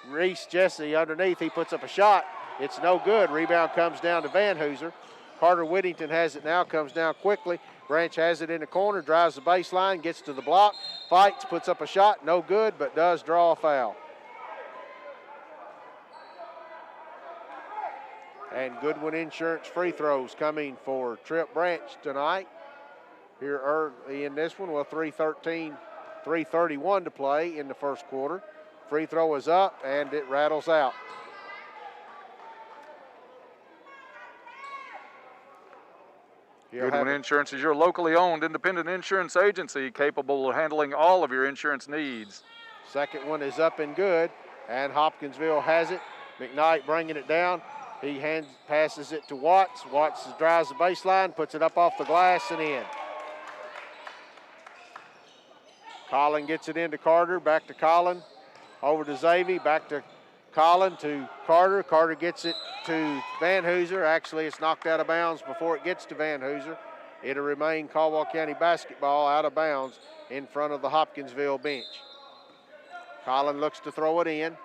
Reese Jesse underneath. He puts up a shot. It's no good. Rebound comes down to Van Hooser. Carter Whittington has it now, comes down quickly. Branch has it in the corner, drives the baseline, gets to the block, fights, puts up a shot, no good, but does draw a foul. And Goodwin Insurance free throws coming for Trip Branch tonight. Here early in this one, well, 3:31 to play in the first quarter. Free throw is up, and it rattles out. Goodwin Insurance is your locally owned independent insurance agency capable of handling all of your insurance needs. Second one is up and good, and Hopkinsville has it. McKnight bringing it down. He passes it to Watts. Watts drives the baseline, puts it up off the glass and in. Collin gets it into Carter, back to Collin, over to Xavier, back to Collin to Carter. Carter gets it to Van Hooser. Actually, it's knocked out of bounds before it gets to Van Hooser. It'll remain Caldwell County basketball out of bounds in front of the Hopkinsville bench. Collin looks to throw it in.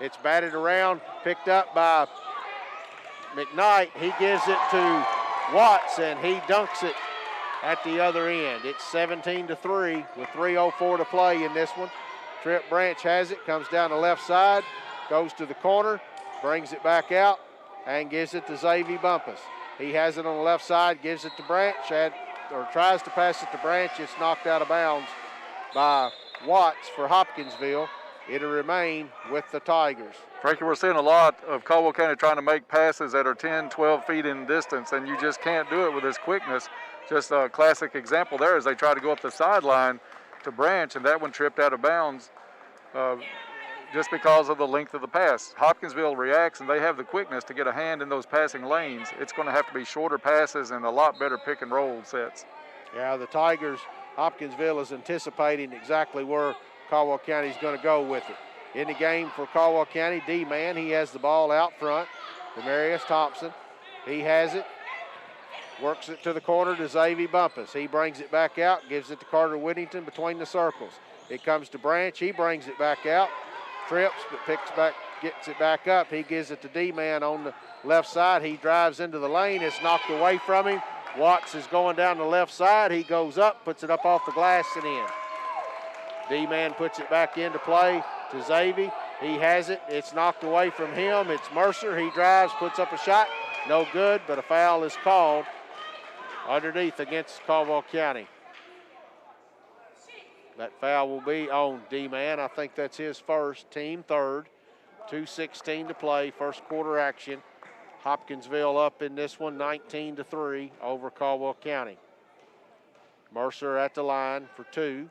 It's batted around, picked up by McKnight. He gives it to Watts, and he dunks it at the other end. It's 17-3 with 3:04 to play in this one. Trip Branch has it, comes down the left side, goes to the corner, brings it back out, and gives it to Xavier Bumpus. He has it on the left side, gives it to Branch, or tries to pass it to Branch. It's knocked out of bounds by Watts for Hopkinsville. It'll remain with the Tigers. Frankie, we're seeing a lot of Caldwell County trying to make passes that are 10, 12 feet in distance, and you just can't do it with this quickness. Just a classic example there as they try to go up the sideline to Branch, and that one tripped out of bounds just because of the length of the pass. Hopkinsville reacts, and they have the quickness to get a hand in those passing lanes. It's going to have to be shorter passes and a lot better pick and roll sets. Yeah, the Tigers, Hopkinsville is anticipating exactly where Caldwell County is going to go with it. In the game for Caldwell County, D-Man, he has the ball out front. Demarius Thompson, he has it. Works it to the corner to Xavier Bumpus. He brings it back out, gives it to Carter Whittington between the circles. It comes to Branch. He brings it back out, trips, but gets it back up. He gives it to D-Man on the left side. He drives into the lane. It's knocked away from him. Watts is going down the left side. He goes up, puts it up off the glass and in. D-Man puts it back into play to Xavier. He has it. It's knocked away from him. It's Mercer. He drives, puts up a shot. No good, but a foul is called underneath against Caldwell County. That foul will be on D-Man. I think that's his first, team third. 2:16 to play, first quarter action. Hopkinsville up in this one, 19-3 over Caldwell County. Mercer at the line for two.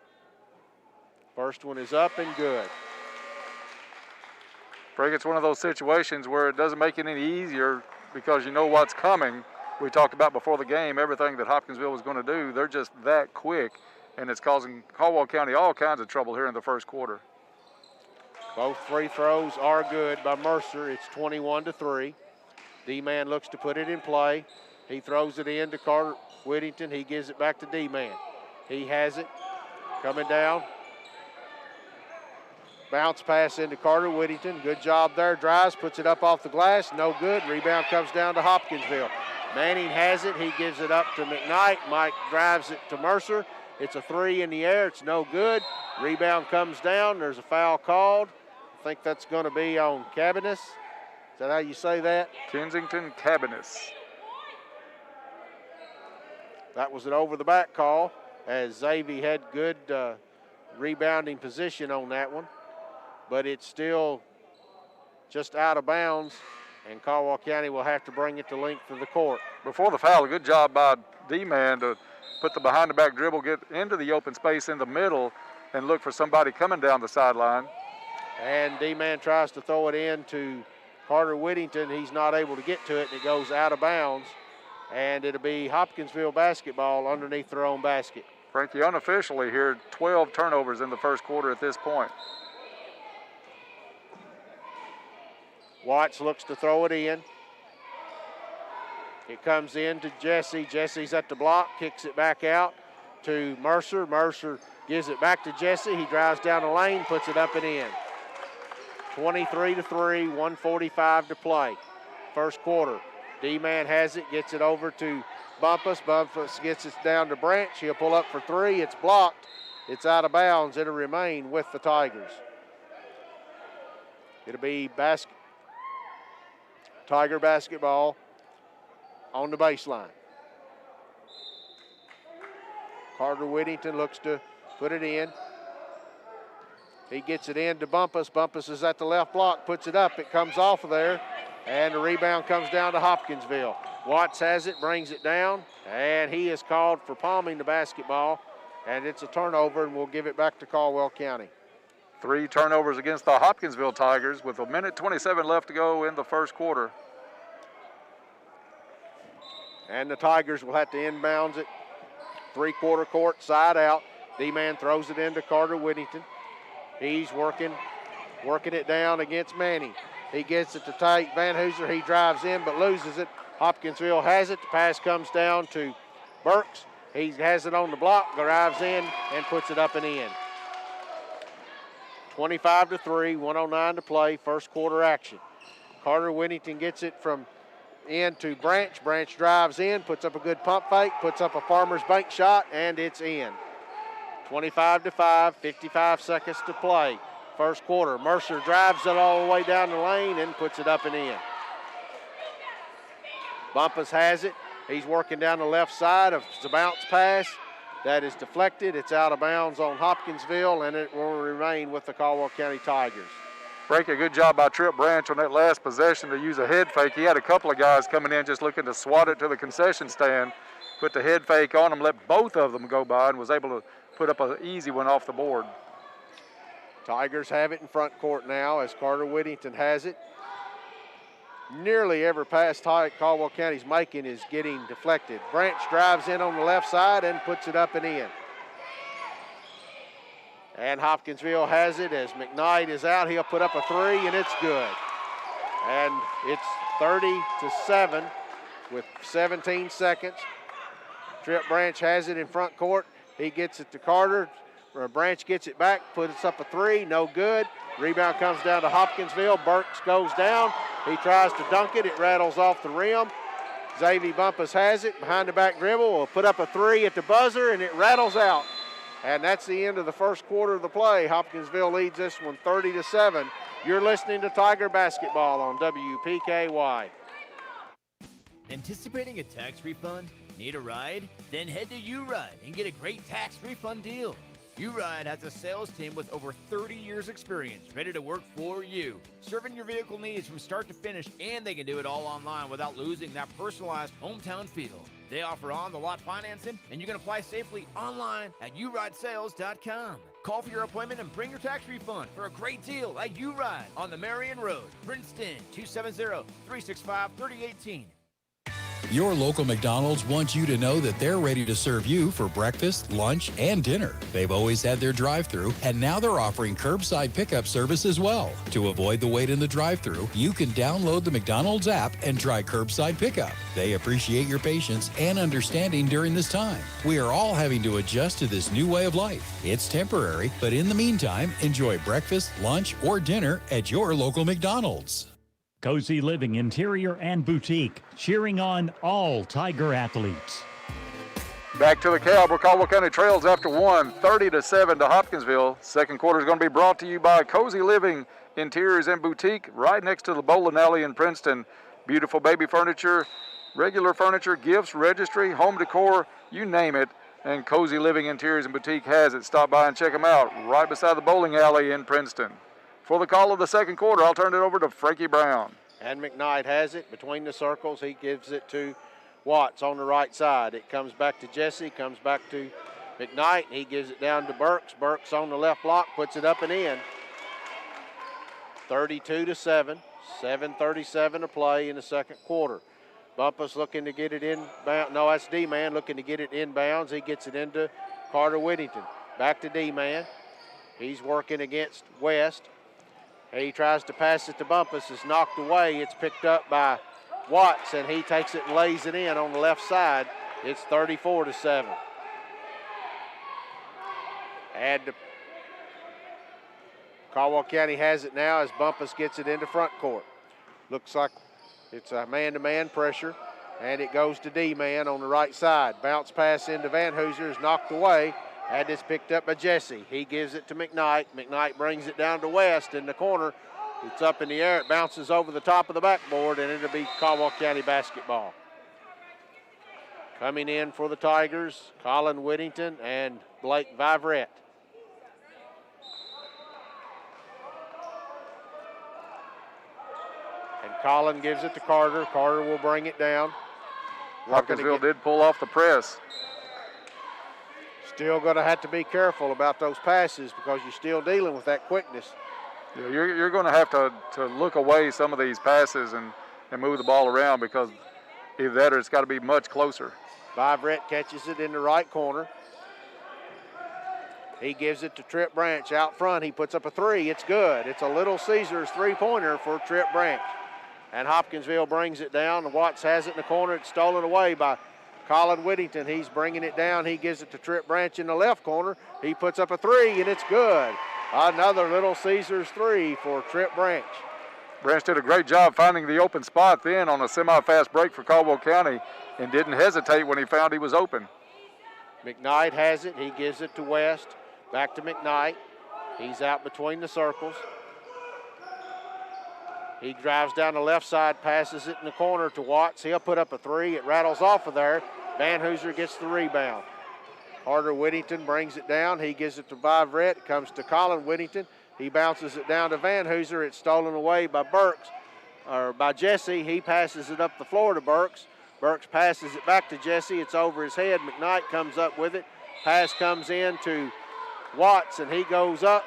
First one is up and good. Frank, it's one of those situations where it doesn't make it any easier because you know what's coming. We talked about before the game everything that Hopkinsville was going to do. They're just that quick, and it's causing Caldwell County all kinds of trouble here in the first quarter. Both free throws are good by Mercer. It's 21-3. D-Man looks to put it in play. He throws it in to Carter Whittington. He gives it back to D-Man. He has it. Coming down. Bounce pass into Carter Whittington. Good job there. Drives, puts it up off the glass. No good. Rebound comes down to Hopkinsville. Manning has it. He gives it up to McKnight. Mike drives it to Mercer. It's a three in the air. It's no good. Rebound comes down. There's a foul called. I think that's going to be on Cabanis. Is that how you say that? Kensington Cabanis. That was an over-the-back call as Xavier had good rebounding position on that one. But it's still just out of bounds, and Caldwell County will have to bring it the length of the court. Before the foul, a good job by D-Man to put the behind-the-back dribble, get into the open space in the middle, and look for somebody coming down the sideline. And D-Man tries to throw it in to Carter Whittington. He's not able to get to it, and it goes out of bounds. And it'll be Hopkinsville basketball underneath their own basket. Frankie, unofficially here, 12 turnovers in the first quarter at this point. Watts looks to throw it in. It comes in to Jesse. Jesse's at the block, kicks it back out to Mercer. Mercer gives it back to Jesse. He drives down the lane, puts it up and in. 23-3, 1:45 to play. First quarter. D-Man has it, gets it over to Bumpus. Bumpus gets it down to Branch. He'll pull up for three. It's blocked. It's out of bounds. It'll remain with the Tigers. It'll be Tiger basketball on the baseline. Carter Whittington looks to put it in. He gets it in to Bumpus. Bumpus is at the left block, puts it up. It comes off of there. And the rebound comes down to Hopkinsville. Watts has it, brings it down, and he is called for palming the basketball, and it's a turnover, and we'll give it back to Caldwell County. 3 turnovers against the Hopkinsville Tigers with 1:27 left to go in the first quarter. And the Tigers will have to inbounds it. 3-quarter court, side out. D-man throws it into Carter Whittington. He's working it down against Manning. He gets it to Tate Van Hooser. He drives in but loses it. Hopkinsville has it. The pass comes down to Burks. He has it on the block, drives in, and puts it up and in. 25-3, 1:09 to play, first quarter action. Carter Whittington gets it from in to Branch. Branch drives in, puts up a good pump fake, puts up a Farmer's Bank shot, and it's in. 25-5, 55 seconds to play. First quarter. Mercer drives it all the way down the lane and puts it up and in. Bumpus has it. He's working down the left side. It's a bounce pass. That is deflected. It's out of bounds on Hopkinsville, and it will remain with the Caldwell County Tigers. Frank, a good job by Trip Branch on that last possession to use a head fake. He had a couple of guys coming in just looking to swat it to the concession stand, put the head fake on them, let both of them go by, and was able to put up an easy one off the board. Tigers have it in front court now as Carter Whittington has it. Nearly every pass Caldwell County's making is getting deflected. Branch drives in on the left side and puts it up and in. And Hopkinsville has it as McKnight is out. He'll put up a 3, and it's good. And it's 30-7 with 17 seconds. Trip Branch has it in front court. He gets it to Carter. Branch gets it back, puts up a 3, no good. Rebound comes down to Hopkinsville. Burks goes down. He tries to dunk it. It rattles off the rim. Xavier Bumpus has it behind the back dribble. Will put up a 3 at the buzzer, and it rattles out. And that's the end of the first quarter of the play. Hopkinsville leads this one 30-7. You're listening to Tiger Basketball on WPKY. Anticipating a tax refund? Need a ride? Then head to U-Ride and get a great tax refund deal. U-Ride has a sales team with over 30 years experience ready to work for you, serving your vehicle needs from start to finish, and they can do it all online without losing that personalized hometown feel. They offer on-the-lot financing, and you can apply safely online at uridesales.com. Call for your appointment and bring your tax refund for a great deal at U-Ride on the Marion Road, Princeton, 270-365-3018. Your local McDonald's wants you to know that they're ready to serve you for breakfast, lunch, and dinner. They've always had their drive-thru, and now they're offering curbside pickup service as well. To avoid the wait in the drive-thru, you can download the McDonald's app and try curbside pickup. They appreciate your patience and understanding during this time. We are all having to adjust to this new way of life. It's temporary, but in the meantime, enjoy breakfast, lunch, or dinner at your local McDonald's. Cozy Living Interior and Boutique, cheering on all Tiger athletes. Back to the Cab, where Caldwell County trails after 1, 30-7 to Hopkinsville. Second quarter is going to be brought to you by Cozy Living Interiors and Boutique, right next to the bowling alley in Princeton. Beautiful baby furniture, regular furniture, gifts, registry, home decor, you name it. And Cozy Living Interiors and Boutique has it. Stop by and check them out right beside the bowling alley in Princeton. For the call of the second quarter, I'll turn it over to Frankie Brown. And McKnight has it between the circles. He gives it to Watts on the right side. It comes back to Jesse, comes back to McKnight. He gives it down to Burks. Burks on the left block, puts it up and in. 32-7, 7:37 to play in the second quarter. Bumpus looking to get it inbound. No, that's D-Man looking to get it inbounds. He gets it into Carter Whittington. Back to D-Man. He's working against West. He tries to pass it to Bumpus. It's knocked away. It's picked up by Watts, and he takes it and lays it in on the left side. It's 34-7. And Caldwell County has it now as Bumpus gets it into front court. Looks like it's a man-to-man pressure, and it goes to D-Man on the right side. Bounce pass into Van Hooser is knocked away. Had this picked up by Jesse. He gives it to McKnight. McKnight brings it down to West in the corner. It's up in the air. It bounces over the top of the backboard, and it'll be Caldwell County basketball. Coming in for the Tigers, Colin Whittington and Blake Vivrette. And Collin gives it to Carter. Carter will bring it down. Hopkinsville did pull off the press. Still going to have to be careful about those passes because you're still dealing with that quickness. Yeah, you're going to have to look away some of these passes and move the ball around because either that or it's got to be much closer. Vibrett catches it in the right corner. He gives it to Trip Branch out front. He puts up a three. It's good. It's a Little Caesars three-pointer for Trip Branch. And Hopkinsville brings it down. Watts has it in the corner. It's stolen away by Colin Whittington. He's bringing it down. He gives it to Trip Branch in the left corner. He puts up a three, and it's good. Another Little Caesars three for Trip Branch. Branch did a great job finding the open spot then on a semi-fast break for Caldwell County and didn't hesitate when he found he was open. McKnight has it. He gives it to West. Back to McKnight. He's out between the circles. He drives down the left side, passes it in the corner to Watts. He'll put up a three. It rattles off of there. Van Hooser gets the rebound. Carter Whittington brings it down. He gives it to Vivrett. It comes to Colin Whittington. He bounces it down to Van Hooser. It's stolen away by by Jesse. He passes it up the floor to Burks. Burks passes it back to Jesse. It's over his head. McKnight comes up with it. Pass comes in to Watts, and he goes up,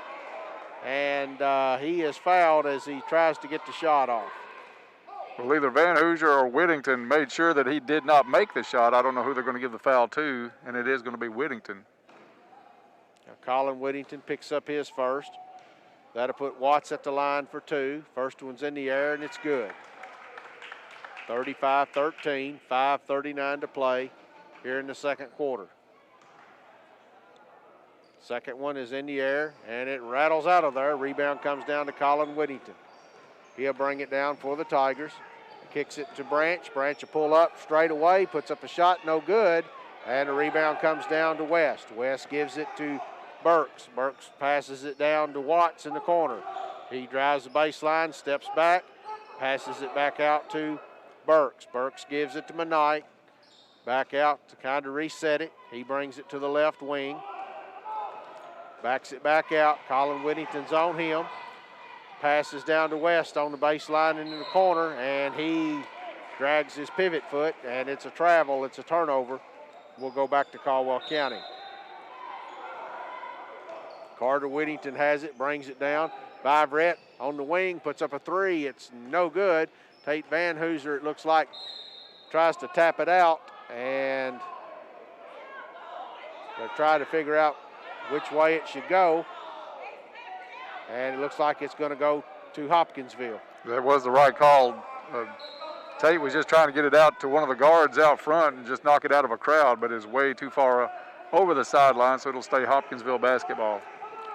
and he is fouled as he tries to get the shot off. Well, either Van Hooser or Whittington made sure that he did not make the shot. I don't know who they're going to give the foul to, and it is going to be Whittington. Now, Colin Whittington picks up his first. That'll put Watts at the line for two. First one's in the air, and it's good. 35-13, 5:39 to play here in the second quarter. Second one is in the air, and it rattles out of there. Rebound comes down to Colin Whittington. He'll bring it down for the Tigers. Kicks it to Branch. Branch will pull up straight away, puts up a shot, no good. And the rebound comes down to West. West gives it to Burks. Burks passes it down to Watts in the corner. He drives the baseline, steps back, passes it back out to Burks. Burks gives it to McKnight. Back out to kind of reset it. He brings it to the left wing. Backs it back out. Colin Whittington's on him. Passes down to West on the baseline into the corner, and he drags his pivot foot, and it's a travel. It's a turnover. We'll go back to Caldwell County. Carter Whittington has it, brings it down. Vivrett on the wing, puts up a three. It's no good. Tate Van Hooser, it looks like, tries to tap it out, and they're trying to figure out which way it should go. And it looks like it's going to go to Hopkinsville. That was the right call. Tate was just trying to get it out to one of the guards out front and just knock it out of a crowd, but is way too far over the sideline, so it'll stay Hopkinsville basketball.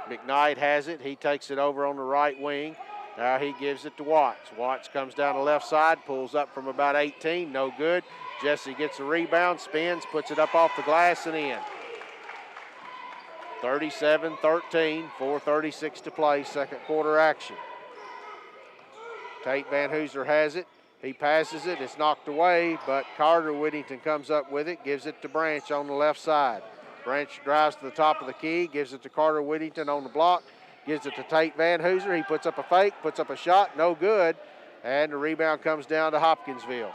McKnight has it. He takes it over on the right wing. Now he gives it to Watts. Watts comes down the left side, pulls up from about 18, no good. Jesse gets a rebound, spins, puts it up off the glass and in. 37-13, 4:36 to play, second quarter action. Tate Van Hooser has it. He passes it. It's knocked away, but Carter Whittington comes up with it, gives it to Branch on the left side. Branch drives to the top of the key, gives it to Carter Whittington on the block, gives it to Tate Van Hooser. He puts up a fake, puts up a shot, no good, and the rebound comes down to Hopkinsville.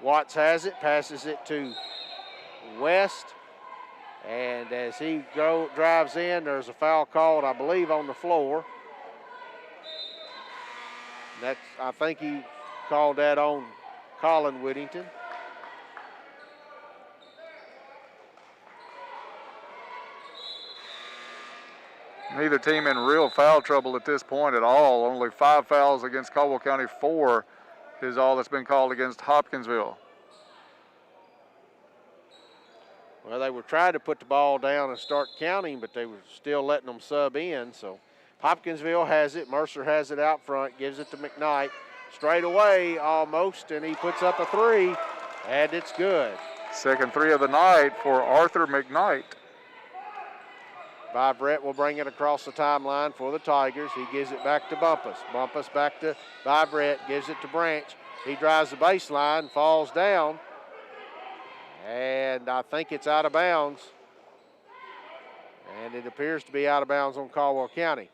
Watts has it, passes it to West. And as he drives in, there's a foul called, I believe, on the floor. I think he called that on Colin Whittington. Neither team in real foul trouble at this point at all. Only 5 fouls against Caldwell County. 4 is all that's been called against Hopkinsville. Well, they were trying to put the ball down and start counting, but they were still letting them sub in. So Hopkinsville has it. Mercer has it out front, gives it to McKnight. Straight away almost, and he puts up a three, and it's good. Second three of the night for Arthur McKnight. Vibrett will bring it across the timeline for the Tigers. He gives it back to Bumpus. Bumpus back to Vibrett, gives it to Branch. He drives the baseline, falls down. And I think it's out of bounds. And it appears to be out of bounds on Caldwell County.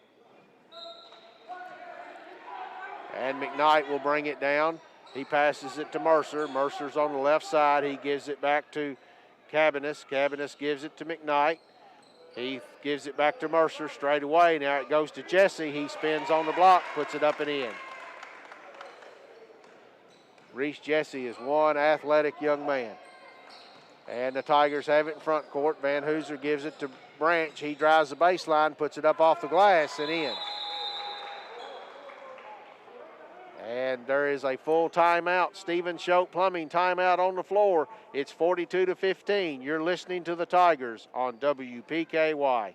And McKnight will bring it down. He passes it to Mercer. Mercer's on the left side. He gives it back to Cabanis. Cabanis gives it to McKnight. He gives it back to Mercer straight away. Now it goes to Jesse. He spins on the block, puts it up and in. Reese Jesse is one athletic young man. And the Tigers have it in front court. Van Hooser gives it to Branch. He drives the baseline, puts it up off the glass and in. And there is a full timeout. Stephen Schopp Plumbing timeout on the floor. It's 42-15. You're listening to the Tigers on WPKY.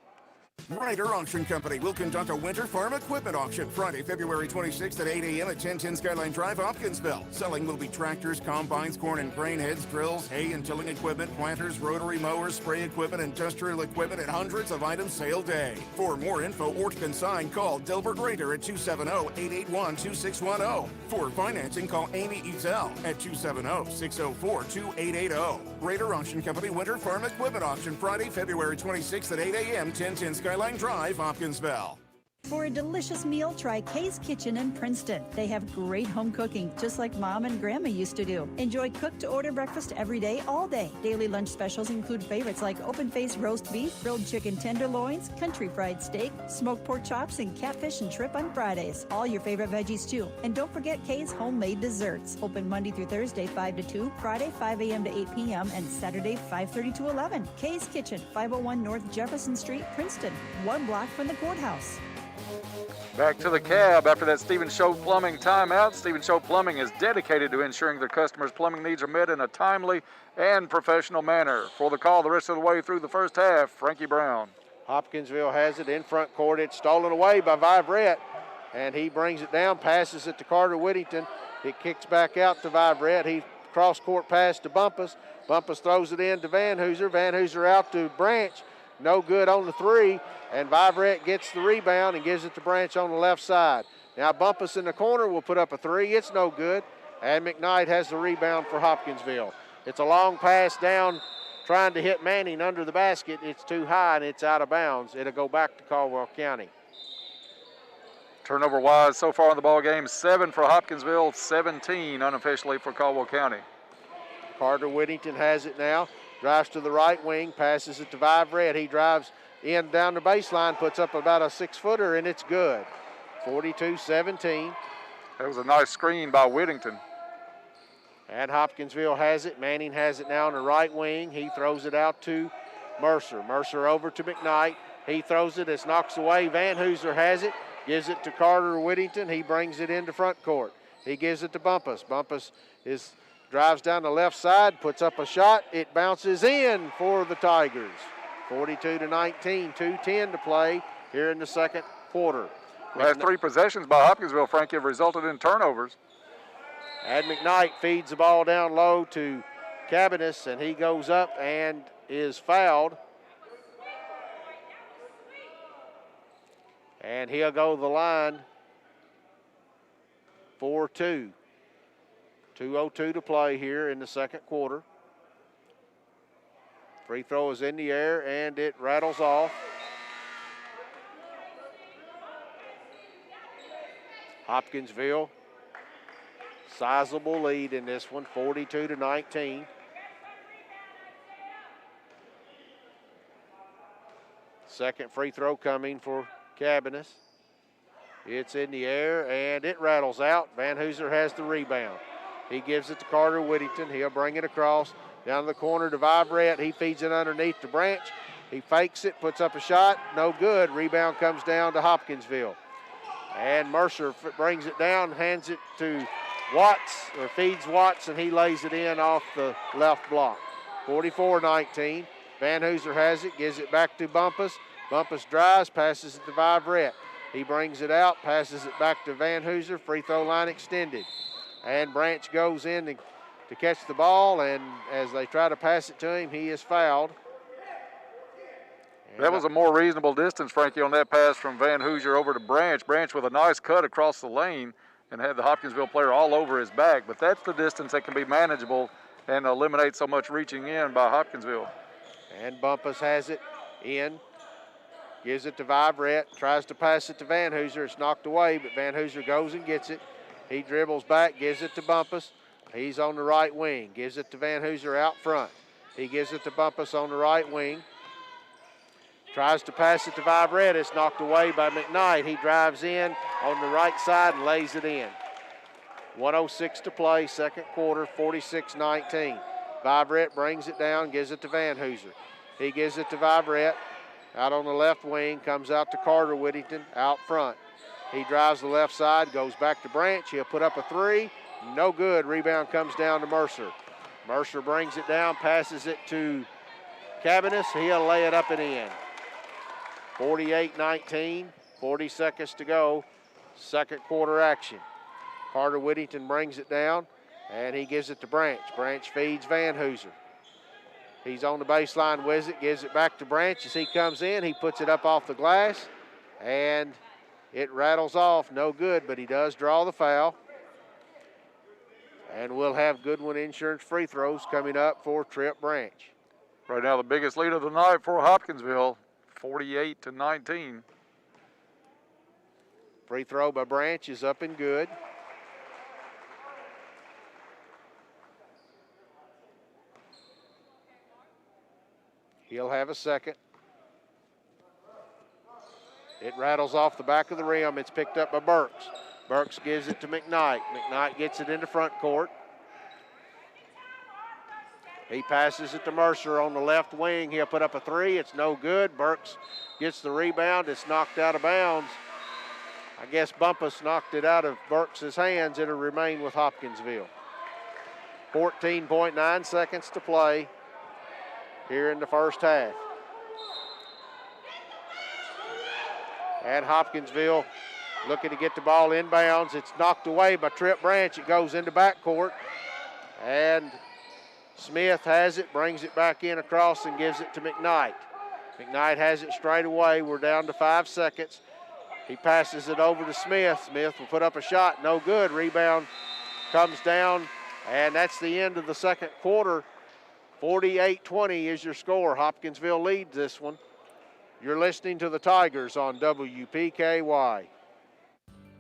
Ryder Auction Company will conduct a winter farm equipment auction Friday, February 26th at 8 a.m. at 1010 Skyline Drive, Hopkinsville. Selling will be tractors, combines, corn and grain heads, drills, hay and tilling equipment, planters, rotary mowers, spray equipment, industrial equipment, and hundreds of items sale day. For more info or to consign, call Delbert Rader at 270-881-2610. For financing, call Amy Ezel at 270-604-2880. Rader Auction Company Winter Farm Equipment Auction Friday, February 26th at 8 a.m. 1010 Skyline Drive, Hopkinsville. For a delicious meal, try Kay's Kitchen in Princeton. They have great home cooking, just like Mom and Grandma used to do. Enjoy cooked-to-order breakfast every day, all day. Daily lunch specials include favorites like open-faced roast beef, grilled chicken tenderloins, country fried steak, smoked pork chops, and catfish and shrimp on Fridays. All your favorite veggies, too. And don't forget Kay's homemade desserts. Open Monday through Thursday, 5 to 2, Friday, 5 a.m. to 8 p.m., and Saturday, 5:30 to 11. Kay's Kitchen, 501 North Jefferson Street, Princeton, 1 block from the courthouse. Back to the cab after that Stephen Schopp Plumbing timeout. Stephen Schopp Plumbing is dedicated to ensuring their customers' plumbing needs are met in a timely and professional manner. For the call the rest of the way through the first half, Frankie Brown. Hopkinsville has it in front court. It's stolen away by Vibrett, and he brings it down, passes it to Carter Whittington. It kicks back out to Vibrett. He cross-court pass to Bumpus. Bumpus throws it in to Van Hooser. Van Hooser out to Branch. No good on the three. And Vibrett gets the rebound and gives it to Branch on the left side. Now Bumpus in the corner will put up a three. It's no good. And McKnight has the rebound for Hopkinsville. It's a long pass down, trying to hit Manning under the basket. It's too high and it's out of bounds. It'll go back to Caldwell County. Turnover-wise so far in the ball game, 7 for Hopkinsville, 17 unofficially for Caldwell County. Carter Whittington has it now. Drives to the right wing, passes it to Vibrett. He drives in down the baseline, puts up about a 6-footer, and it's good. 42-17. That was a nice screen by Whittington. And Hopkinsville has it. Manning has it now on the right wing. He throws it out to Mercer. Mercer over to McKnight. He throws it. It's knocks away. Van Hooser has it. Gives it to Carter Whittington. He brings it into front court. He gives it to Bumpus. Bumpus drives down the left side, puts up a shot. It bounces in for the Tigers. 42-19, 2:10 to play here in the second quarter. Last 3 possessions by Hopkinsville, Frankie, have resulted in turnovers. And McKnight feeds the ball down low to Cabanis, and he goes up and is fouled. And he'll go to the line for 2. 2:02 to play here in the second quarter. Free throw is in the air, and it rattles off. Hopkinsville, sizable lead in this one, 42-19. Second free throw coming for Cabanis. It's in the air, and it rattles out. Van Hooser has the rebound. He gives it to Carter Whittington. He'll bring it across down the corner to Vibrett. He feeds it underneath to Branch. He fakes it, puts up a shot. No good. Rebound comes down to Hopkinsville. And Mercer brings it down, hands it to Watts, or feeds Watts, and he lays it in off the left block. 44-19. Van Hooser has it, gives it back to Bumpus. Bumpus drives, passes it to Vibrett. He brings it out, passes it back to Van Hooser. Free throw line extended. And Branch goes in to catch the ball, and as they try to pass it to him, he is fouled. That was a more reasonable distance, Frankie, on that pass from Van Hooser over to Branch. Branch with a nice cut across the lane and had the Hopkinsville player all over his back. But that's the distance that can be manageable and eliminate so much reaching in by Hopkinsville. And Bumpus has it in, gives it to Vibrett, tries to pass it to Van Hooser. It's knocked away, but Van Hooser goes and gets it. He dribbles back, gives it to Bumpus. He's on the right wing, gives it to Van Hooser out front. He gives it to Bumpus on the right wing. Tries to pass it to Vibrett. It's knocked away by McKnight. He drives in on the right side and lays it in. 1:06 to play, second quarter, 46-19. Vibrett brings it down, gives it to Van Hooser. He gives it to Vibrett out on the left wing, comes out to Carter Whittington out front. He drives the left side, goes back to Branch. He'll put up a three. No good. Rebound comes down to Mercer. Mercer brings it down, passes it to Cabanis. He'll lay it up and in. 48-19, 40 seconds to go. Second quarter action. Carter Whittington brings it down, and he gives it to Branch. Branch feeds Van Hooser. He's on the baseline with it, gives it back to Branch. As he comes in, he puts it up off the glass, and it rattles off. No good, but he does draw the foul. And we'll have Goodwin Insurance free throws coming up for Trip Branch. Right now, the biggest lead of the night for Hopkinsville, 48-19. Free throw by Branch is up and good. He'll have a second. It rattles off the back of the rim. It's picked up by Burks. Burks gives it to McKnight. McKnight gets it into front court. He passes it to Mercer on the left wing. He'll put up a three. It's no good. Burks gets the rebound. It's knocked out of bounds. I guess Bumpus knocked it out of Burks' hands. It'll remain with Hopkinsville. 14.9 seconds to play here in the first half. And Hopkinsville looking to get the ball inbounds. It's knocked away by Trip Branch. It goes into backcourt. And Smith has it, brings it back in across and gives it to McKnight. McKnight has it straight away. We're down to 5 seconds. He passes it over to Smith. Smith will put up a shot. No good. Rebound comes down, and that's the end of the second quarter. 48-20 is your score. Hopkinsville leads this one. You're listening to the Tigers on WPKY.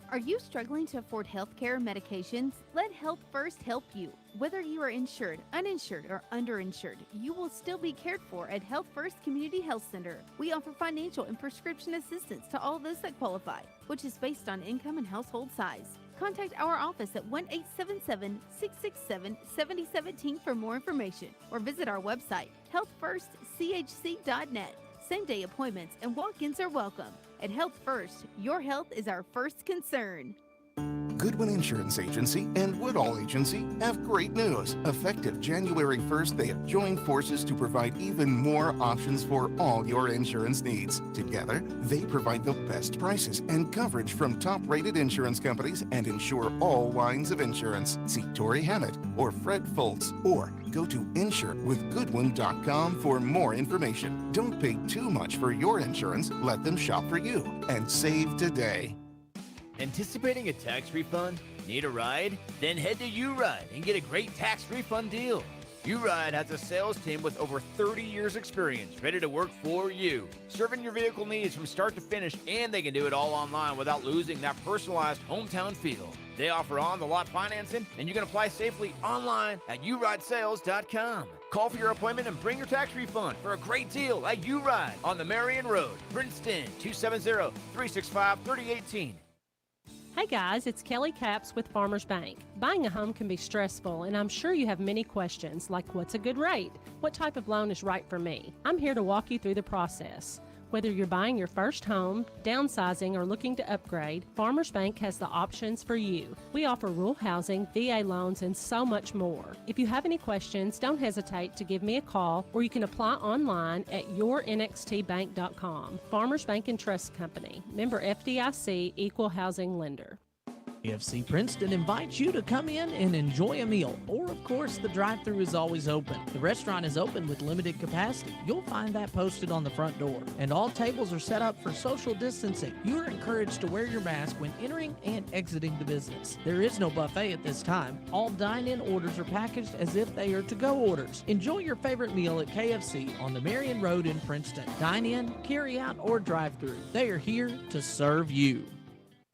Are you struggling to afford health care medications? Let Health First help you. Whether you are insured, uninsured, or underinsured, you will still be cared for at Health First Community Health Center. We offer financial and prescription assistance to all those that qualify, which is based on income and household size. Contact our office at 1-877-667-7017 for more information, or visit our website, healthfirstchc.net. Same-day appointments and walk-ins are welcome. At Health First, your health is our first concern. Goodwin Insurance Agency and Woodall Agency have great news. Effective January 1st, they have joined forces to provide even more options for all your insurance needs. Together, they provide the best prices and coverage from top-rated insurance companies and insure all lines of insurance. See Tori Hammett or Fred Foltz, or go to insurewithgoodwin.com for more information. Don't pay too much for your insurance. Let them shop for you and save today. Anticipating a tax refund? Need a ride? Then head to U-Ride and get a great tax refund deal. U-Ride has a sales team with over 30 years experience ready to work for you, serving your vehicle needs from start to finish, and they can do it all online without losing that personalized hometown feel. They offer on-the-lot financing, and you can apply safely online at uridesales.com. Call for your appointment and bring your tax refund for a great deal at U-Ride on the Marion Road, Princeton, 270-365-3018. Hey guys, it's Kelly Capps with Farmers Bank. Buying a home can be stressful, and I'm sure you have many questions like what's a good rate? What type of loan is right for me? I'm here to walk you through the process. Whether you're buying your first home, downsizing, or looking to upgrade, Farmers Bank has the options for you. We offer rural housing, VA loans, and so much more. If you have any questions, don't hesitate to give me a call, or you can apply online at yournxtbank.com. Farmers Bank and Trust Company. Member FDIC, Equal Housing Lender. FC Princeton invites you to come in and enjoy a meal, or of course the drive-thru is always open. The restaurant is open with limited capacity. You'll find that posted on the front door, and all tables are set up for social distancing. You are encouraged to wear your mask when entering and exiting the business. There is no buffet at this time. All dine-in orders are packaged as if they are to-go orders. Enjoy your favorite meal at KFC on the Marion Road in Princeton. Dine in, carry out, or drive-thru. They are here to serve you.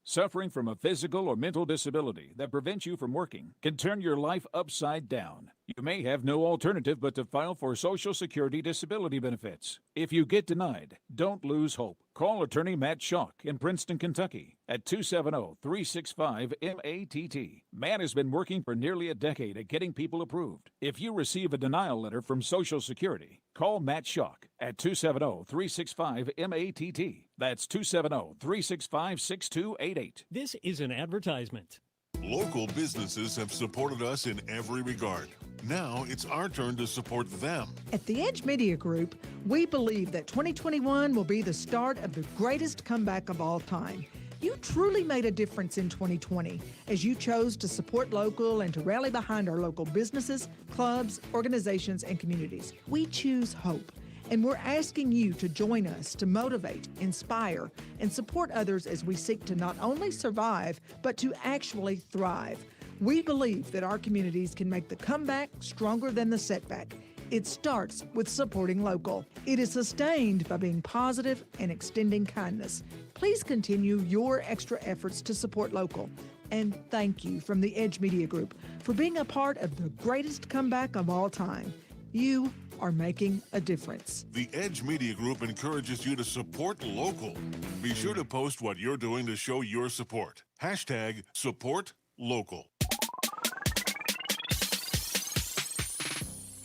Suffering from a physical or mental disability that prevents you from working can turn your life upside down. You may have no alternative but to file for Social Security disability benefits. If you get denied, don't lose hope. Call attorney Matt Schock in Princeton, Kentucky at 270-365-MATT. Matt has been working for nearly a decade at getting people approved. If you receive a denial letter from Social Security, call Matt Schock at 270-365-MATT. That's 270-365-6288. This is an advertisement. Local businesses have supported us in every regard. Now it's our turn to support them. At the Edge Media Group, we believe that 2021 will be the start of the greatest comeback of all time. You truly made a difference in 2020 as you chose to support local and to rally behind our local businesses, clubs, organizations, and communities. We choose hope, and we're asking you to join us to motivate, inspire, and support others as we seek to not only survive, but to actually thrive. We believe that our communities can make the comeback stronger than the setback. It starts with supporting local. It is sustained by being positive and extending kindness. Please continue your extra efforts to support local. And thank you from the Edge Media Group for being a part of the greatest comeback of all time. You are making a difference. The Edge Media Group encourages you to support local. Be sure to post what you're doing to show your support. Hashtag support local.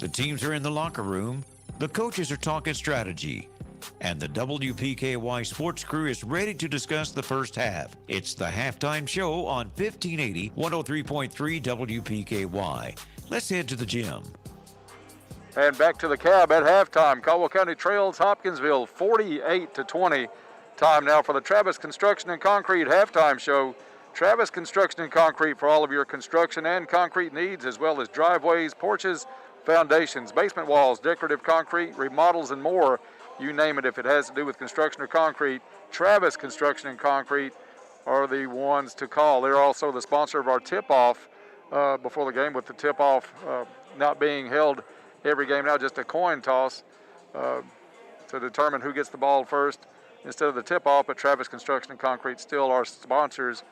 The teams are in the locker room, the coaches are talking strategy, and the WPKY sports crew is ready to discuss the first half. It's the halftime show on 1580 103.3 WPKY. Let's head to the gym. And back to the cab at halftime. Caldwell County trails Hopkinsville 48-20. Time now for the Travis Construction and Concrete halftime show. Travis Construction and Concrete for all of your construction and concrete needs, as well as driveways, porches, foundations, basement walls, decorative concrete, remodels, and more. You name it, if it has to do with construction or concrete, Travis Construction and Concrete are the ones to call. They're also the sponsor of our tip-off before the game, with the tip-off not being held every game now, just a coin toss to determine who gets the ball first instead of the tip-off. But Travis Construction and Concrete still are sponsors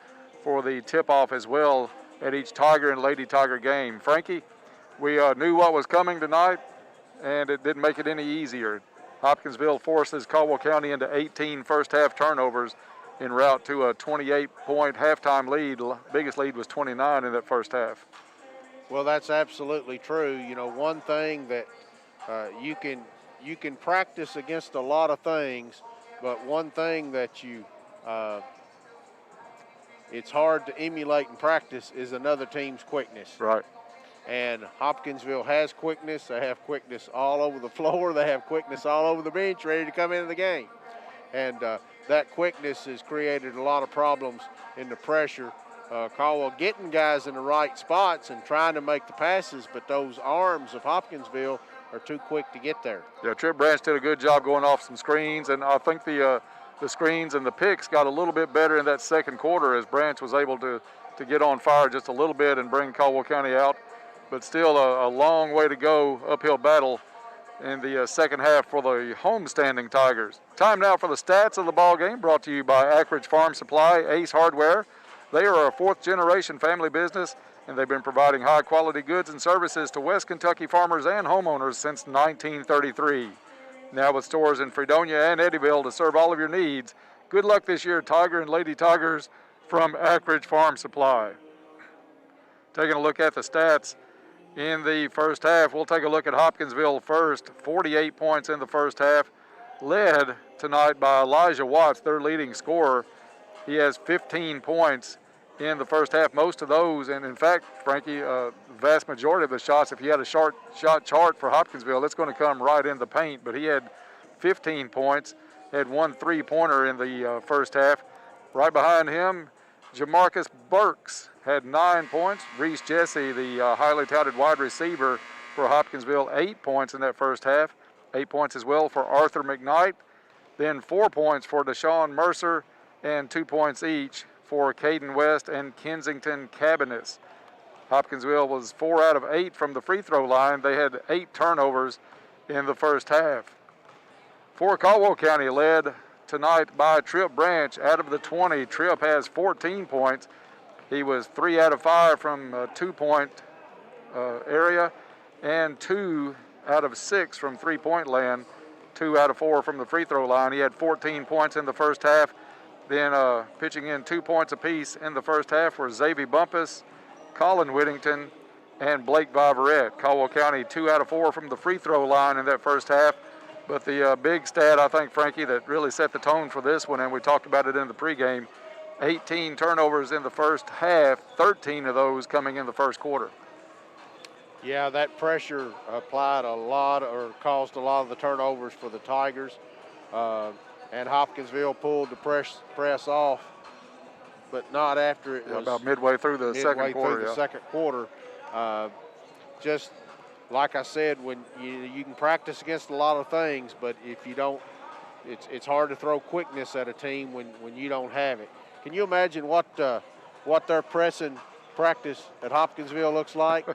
for the tip-off as well at each Tiger and Lady Tiger game. Frankie, we knew what was coming tonight, and it didn't make it any easier. Hopkinsville forces Caldwell County into 18 first-half turnovers en route to a 28-point halftime lead. Biggest lead was 29 in that first half. Well, that's absolutely true. You know, one thing that you can practice against a lot of things, but one thing that it's hard to emulate and practice is another team's quickness. Right. And Hopkinsville has quickness. They have quickness all over the floor. They have quickness all over the bench, ready to come into the game. And that quickness has created a lot of problems in the pressure. Caldwell getting guys in the right spots and trying to make the passes, but those arms of Hopkinsville are too quick to get there. Yeah, Trip Branch did a good job going off some screens, and I think the screens and the picks got a little bit better in that second quarter as Branch was able to get on fire just a little bit and bring Caldwell County out. But still a long way to go, uphill battle in the second half for the homestanding Tigers. Time now for the stats of the ball game, brought to you by Ackridge Farm Supply, Ace Hardware. They are a fourth-generation family business, and they've been providing high-quality goods and services to West Kentucky farmers and homeowners since 1933. Now with stores in Fredonia and Eddyville to serve all of your needs. Good luck this year, Tiger and Lady Tigers from Ackridge Farm Supply. Taking a look at the stats in the first half, we'll take a look at Hopkinsville first. 48 points in the first half, led tonight by Elijah Watts, their leading scorer. He has 15 points in the first half, most of those, and in fact, Frankie, vast majority of the shots, if you had a shot chart for Hopkinsville, it's going to come right in the paint, but he had 15 points, had one three-pointer in the first half. Right behind him, Jamarcus Burks had 9 points. Reese Jesse, the highly touted wide receiver for Hopkinsville, 8 points in that first half. 8 points as well for Arthur McKnight. Then 4 points for Deshaun Mercer, and 2 points each for Caden West and Kensington Cabanis. Hopkinsville was 4 out of 8 from the free throw line. They had 8 turnovers in the first half. For Caldwell County, led tonight by Trip Branch. Out of the 20, Trip has 14 points. He was 3 out of 5 from 2-point area and 2 out of 6 from 3-point land, 2 out of 4 from the free throw line. He had 14 points in the first half. Then pitching in 2 points apiece in the first half were Xavier Bumpus, Colin Whittington, and Blake Viverette. Caldwell County 2 out of 4 from the free throw line in that first half. But the big stat, I think, Frankie, that really set the tone for this one, and we talked about it in the pregame, 18 turnovers in the first half, 13 of those coming in the first quarter. Yeah, that pressure applied a lot, or caused a lot of the turnovers for the Tigers. And Hopkinsville pulled the press off, but not after it was about midway through the second quarter. Just like I said, when you can practice against a lot of things, but if you don't, it's hard to throw quickness at a team when you don't have it. Can you imagine what their pressing practice at Hopkinsville looks like?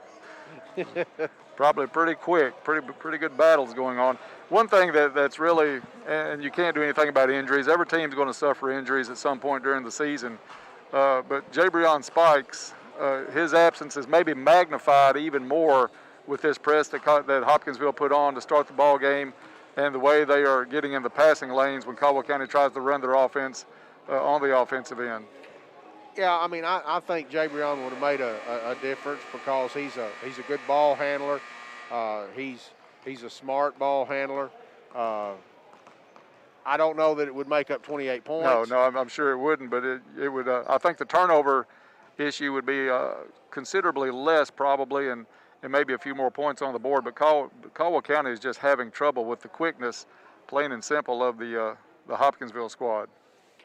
Probably pretty quick, pretty good battles going on. One thing that's really, and you can't do anything about injuries, every team's going to suffer injuries at some point during the season, but Jabrion Spikes, his absence is maybe magnified even more with this press that Hopkinsville put on to start the ball game, and the way they are getting in the passing lanes when Caldwell County tries to run their offense on the offensive end. Yeah, I mean, I think Jabrion would have made a difference because he's a good ball handler. He's a smart ball handler. I don't know that it would make up 28 points. No, I'm sure it wouldn't, but it would. I think the turnover issue would be considerably less probably, and maybe a few more points on the board. But Caldwell County is just having trouble with the quickness, plain and simple, of the Hopkinsville squad.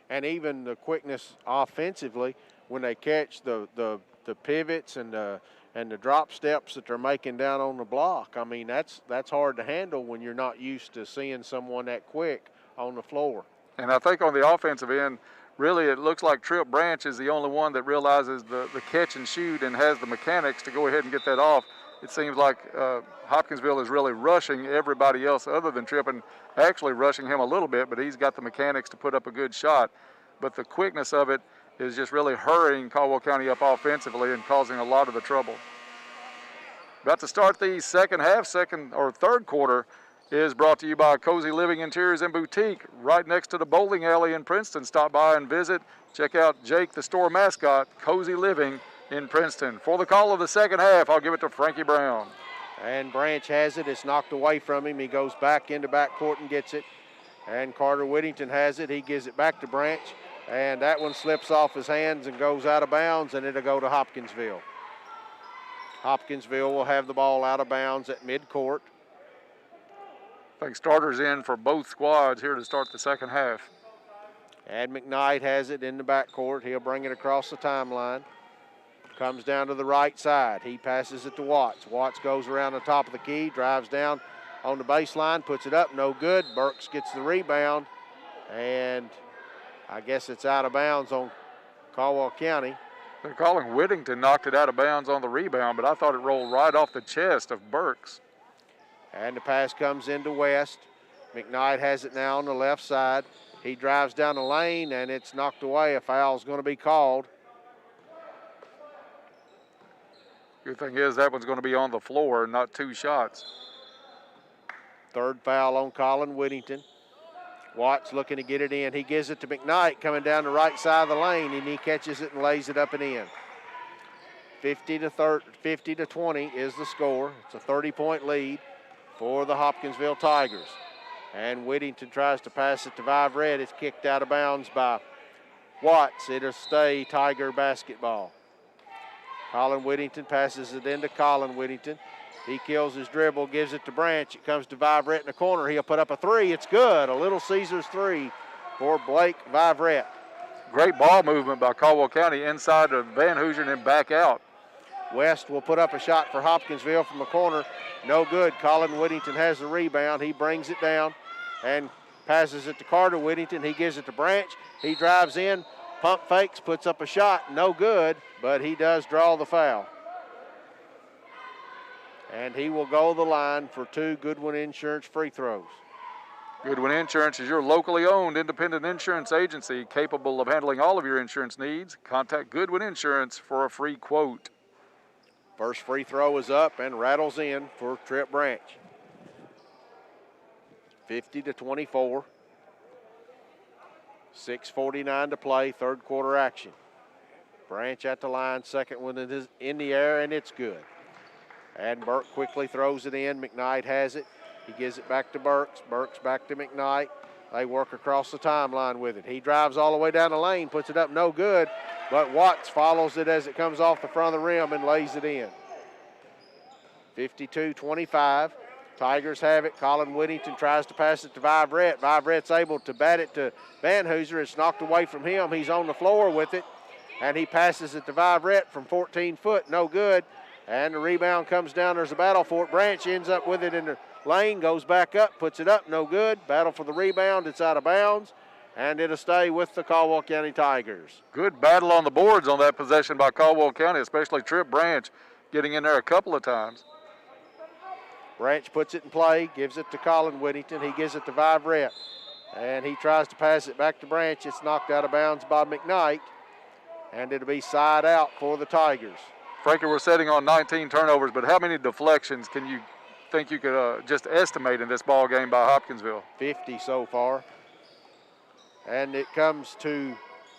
And even the quickness offensively when they catch the pivots and the drop steps that they're making down on the block. I mean, that's hard to handle when you're not used to seeing someone that quick on the floor. And I think on the offensive end, really it looks like Trip Branch is the only one that realizes the catch and shoot and has the mechanics to go ahead and get that off. It seems like Hopkinsville is really rushing everybody else other than Trip, and actually rushing him a little bit, but he's got the mechanics to put up a good shot. But the quickness of it is just really hurrying Caldwell County up offensively and causing a lot of the trouble. About to start the second half, third quarter is brought to you by Cozy Living Interiors and Boutique, right next to the bowling alley in Princeton. Stop by and visit. Check out Jake, the store mascot, Cozy Living in Princeton. For the call of the second half, I'll give it to Frankie Brown. And Branch has it. It's knocked away from him. He goes back into backcourt and gets it. And Carter Whittington has it. He gives it back to Branch. And that one slips off his hands and goes out of bounds, and it'll go to Hopkinsville. Hopkinsville will have the ball out of bounds at midcourt. I think starters in for both squads here to start the second half. And McKnight has it in the backcourt. He'll bring it across the timeline. Comes down to the right side. He passes it to Watts. Watts goes around the top of the key, drives down on the baseline, puts it up, no good. Burks gets the rebound, and I guess it's out of bounds on Caldwell County. They're calling Whittington knocked it out of bounds on the rebound, but I thought it rolled right off the chest of Burks. And the pass comes into West. McKnight has it now on the left side. He drives down the lane, and it's knocked away. A foul's going to be called. Good thing is that one's going to be on the floor, not two shots. Third foul on Colin Whittington. Watts looking to get it in. He gives it to McKnight coming down the right side of the lane, and he catches it and lays it up and in. 50 to 20 is the score. It's a 30-point lead for the Hopkinsville Tigers. And Whittington tries to pass it to Viverette. It's kicked out of bounds by Watts. It'll stay Tiger basketball. Colin Whittington passes it into Colin Whittington. He kills his dribble, gives it to Branch. It comes to Viverette in the corner. He'll put up a three. It's good. A Little Caesars three for Blake Viverette. Great ball movement by Caldwell County inside of Van Hoosen and back out. West will put up a shot for Hopkinsville from the corner. No good. Colin Whittington has the rebound. He brings it down and passes it to Carter Whittington. He gives it to Branch. He drives in, pump fakes, puts up a shot. No good, but he does draw the foul. And he will go to the line for two Goodwin Insurance free throws. Goodwin Insurance is your locally owned independent insurance agency capable of handling all of your insurance needs. Contact Goodwin Insurance for a free quote. First free throw is up and rattles in for Trip Branch. 50-24. 6:49 to play, third quarter action. Branch at the line, second one is in the air, and it's good. And Burke quickly throws it in. McKnight has it. He gives it back to Burks. Burks back to McKnight. They work across the timeline with it. He drives all the way down the lane, puts it up, no good, but Watts follows it as it comes off the front of the rim and lays it in. 52-25. Tigers have it. Colin Whittington tries to pass it to Vibrett. Vibrett's able to bat it to Van Hooser. It's knocked away from him. He's on the floor with it, and he passes it to Vibrett from 14 foot. No good, and the rebound comes down. There's a battle for it. Branch ends up with it in the lane, goes back up, puts it up, no good. Battle for the rebound. It's out of bounds, and it'll stay with the Caldwell County Tigers. Good battle on the boards on that possession by Caldwell County, especially Trip Branch getting in there a couple of times. Branch puts it in play, gives it to Colin Whittington. He gives it to Vibrett, and he tries to pass it back to Branch. It's knocked out of bounds by McKnight, and it'll be side out for the Tigers. Frankie, we're sitting on 19 turnovers, but how many deflections can you think you could just estimate in this ball game by Hopkinsville? 50 so far. And it comes to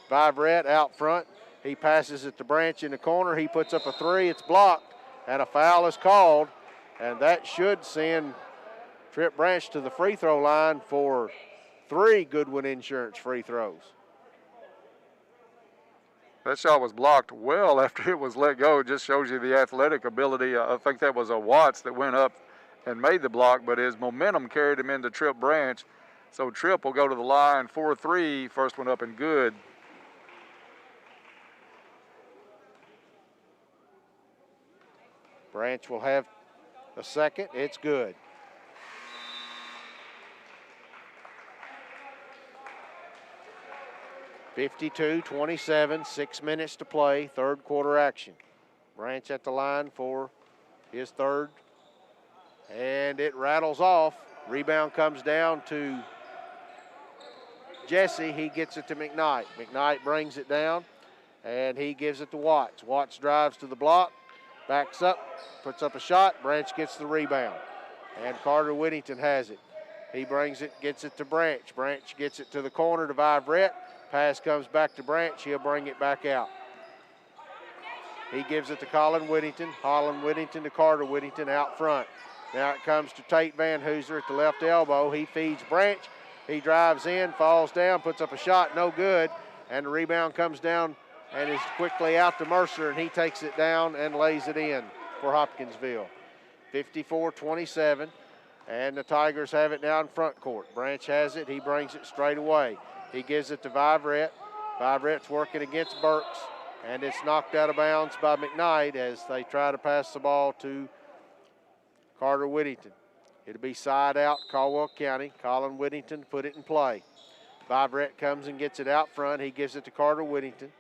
Vibrett out front. He passes it to Branch in the corner. He puts up a three. It's blocked, and a foul is called. And that should send Trip Branch to the free throw line for 3 Goodwin Insurance free throws. That shot was blocked well after it was let go. It just shows you the athletic ability. I think that was a Watts that went up and made the block, but his momentum carried him into Trip Branch. So Trip will go to the line for 3. First one up and good. Branch will have a second. It's good. (52-27), 6 minutes to play, third quarter action. Branch at the line for his third, and it rattles off. Rebound comes down to Jesse. He gets it to McKnight. McKnight brings it down, and he gives it to Watts. Watts drives to the block, backs up, puts up a shot. Branch gets the rebound, and Carter Whittington has it. He brings it, gets it to Branch. Branch gets it to the corner to Vibrett. Pass comes back to Branch. He'll bring it back out. He gives it to Colin Whittington. Colin Whittington to Carter Whittington out front. Now it comes to Tate Van Hooser at the left elbow. He feeds Branch. He drives in, falls down, puts up a shot, no good. And the rebound comes down and is quickly out to Mercer, and he takes it down and lays it in for Hopkinsville. 54-27, and the Tigers have it now in front court. Branch has it. He brings it straight away. He gives it to Vibrett. Vibrett's working against Burks, and it's knocked out of bounds by McKnight as they try to pass the ball to Carter Whittington. It'll be side out, Caldwell County. Colin Whittington put it in play. Vibrett comes and gets it out front. He gives it to Carter Whittington.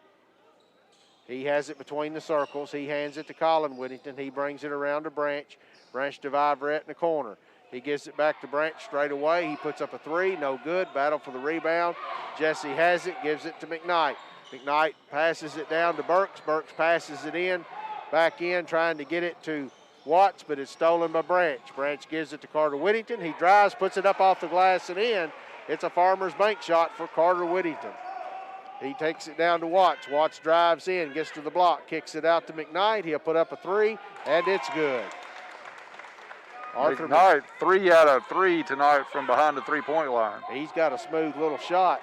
He has it between the circles. He hands it to Colin Whittington. He brings it around to Branch. Branch to Vibrett in the corner. He gives it back to Branch straight away. He puts up a three, no good. Battle for the rebound. Jesse has it, gives it to McKnight. McKnight passes it down to Burks. Burks passes it in, back in, trying to get it to Watts, but it's stolen by Branch. Branch gives it to Carter Whittington. He drives, puts it up off the glass and in. It's a Farmer's Bank shot for Carter Whittington. He takes it down to Watts. Watts drives in, gets to the block, kicks it out to McKnight. He'll put up a three, and it's good. McKnight, 3 out of 3 tonight from behind the three-point line. He's got a smooth little shot.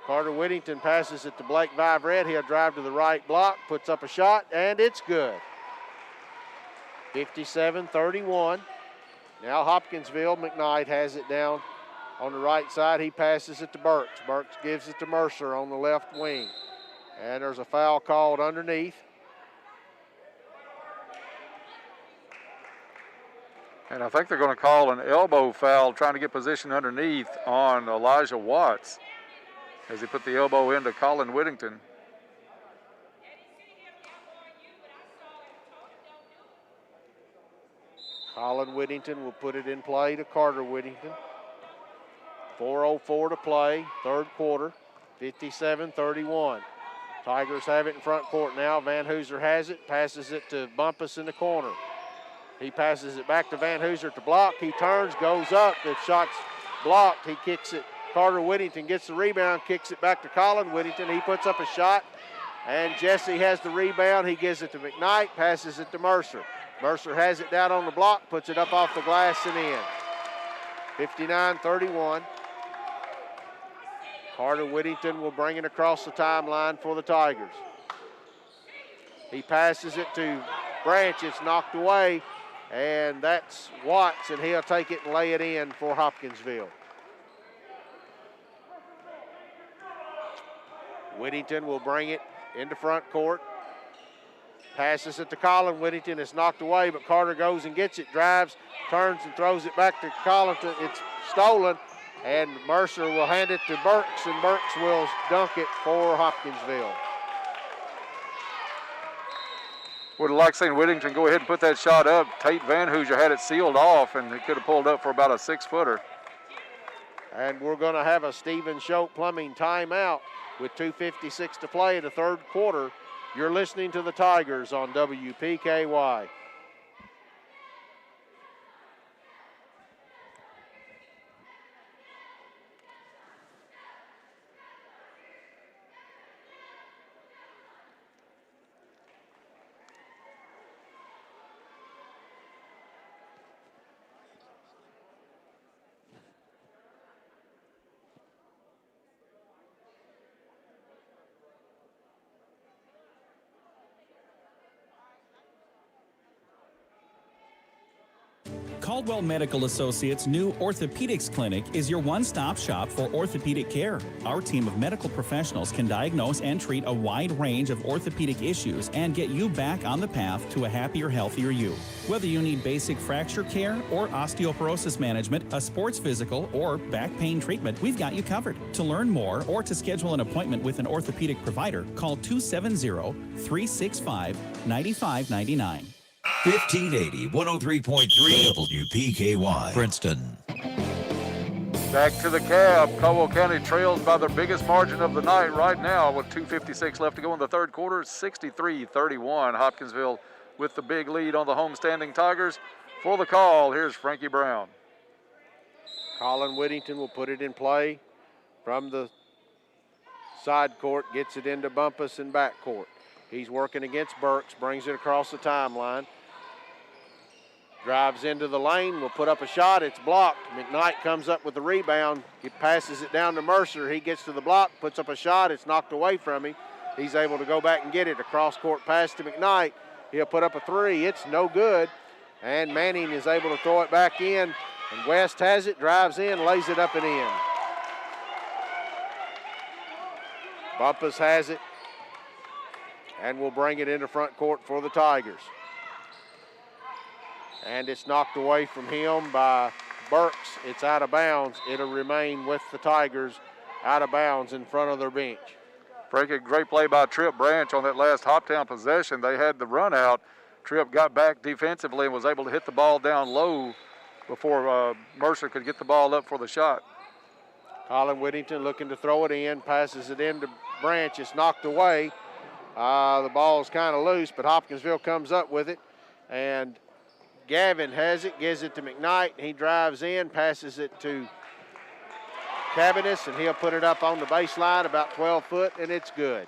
Carter Whittington passes it to Blake Vibrett. He'll drive to the right block, puts up a shot, and it's good. 57-31. Now Hopkinsville, McKnight has it down on the right side. He passes it to Burks. Burks gives it to Mercer on the left wing. And there's a foul called underneath. And I think they're going to call an elbow foul trying to get position underneath on Elijah Watts as he put the elbow into Colin Whittington. Colin Whittington will put it in play to Carter Whittington. 4:04 to play, third quarter, 57-31. Tigers have it in front court now. Van Hooser has it, passes it to Bumpus in the corner. He passes it back to Van Hooser to block. He turns, goes up. The shot's blocked. He kicks it. Carter Whittington gets the rebound, kicks it back to Colin Whittington. He puts up a shot, and Jesse has the rebound. He gives it to McKnight, passes it to Mercer. Mercer has it down on the block, puts it up off the glass and in. 59-31. Carter Whittington will bring it across the timeline for the Tigers. He passes it to Branch. It's knocked away, and that's Watts, and he'll take it and lay it in for Hopkinsville. Whittington will bring it into front court. Passes it to Colin Whittington. It's knocked away, but Carter goes and gets it, drives, turns, and throws it back to Collington. It's stolen, and Mercer will hand it to Burks, and Burks will dunk it for Hopkinsville. Would have liked seeing Whittington go ahead and put that shot up. Tate Van Hooser had it sealed off, and he could have pulled up for about a 6-footer. And we're going to have a Stephen Schoch Plumbing timeout with 2:56 to play in the third quarter. You're listening to the Tigers on WPKY. Caldwell Medical Associates' new orthopedics clinic is your one-stop shop for orthopedic care. Our team of medical professionals can diagnose and treat a wide range of orthopedic issues and get you back on the path to a happier, healthier you. Whether you need basic fracture care or osteoporosis management, a sports physical, or back pain treatment, we've got you covered. To learn more or to schedule an appointment with an orthopedic provider, call 270-365-9599. 1580 103.3 WPKY, Princeton. Back to the cab. Caldwell County trails by their biggest margin of the night right now with 2:56 left to go in the third quarter, 63-31. Hopkinsville with the big lead on the homestanding Tigers. For the call, here's Frankie Brown. Colin Whittington will put it in play from the side court, gets it into Bumpus in back court. He's working against Burks, brings it across the timeline. Drives into the lane, will put up a shot, it's blocked. McKnight comes up with the rebound. He passes it down to Mercer. He gets to the block, puts up a shot, it's knocked away from him. He's able to go back and get it. A cross-court pass to McKnight. He'll put up a three, it's no good. And Manning is able to throw it back in. And West has it, drives in, lays it up and in. Bumpus has it and will bring it into front court for the Tigers. And it's knocked away from him by Burks. It's out of bounds. It'll remain with the Tigers out of bounds in front of their bench. Frankie, great play by Tripp Branch on that last Hoptown possession. They had the run out. Tripp got back defensively and was able to hit the ball down low before Mercer could get the ball up for the shot. Colin Whittington looking to throw it in, passes it into Branch. It's knocked away. The ball's kind of loose, but Hopkinsville comes up with it. And Gavin has it, gives it to McKnight. He drives in, passes it to Cabanis, and he'll put it up on the baseline about 12 foot, and it's good.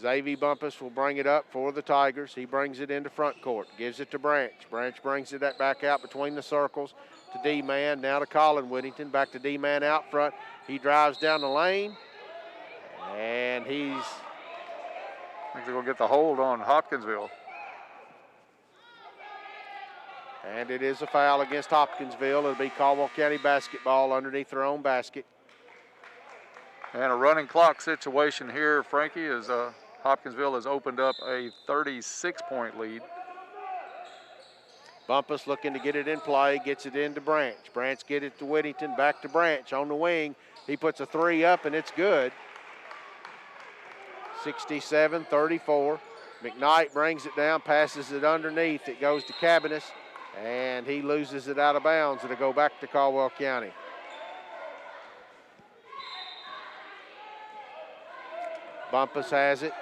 Xavier Bumpus will bring it up for the Tigers. He brings it into front court, gives it to Branch. Branch brings it back out between the circles to D-Man, now to Colin Whittington, back to D-Man out front. He drives down the lane, and I think they're going to get the hold on Hopkinsville. And it is a foul against Hopkinsville. It'll be Caldwell County basketball underneath their own basket. And a running clock situation here, Frankie, as Hopkinsville has opened up a 36-point lead. Bumpus looking to get it in play, gets it into Branch. Branch get it to Whittington, back to Branch on the wing. He puts a three up, and it's good. 67-34. McKnight brings it down, passes it underneath. It goes to Cabanis. and he loses it out of bounds. It'll go back to Caldwell County. Bumpus has it.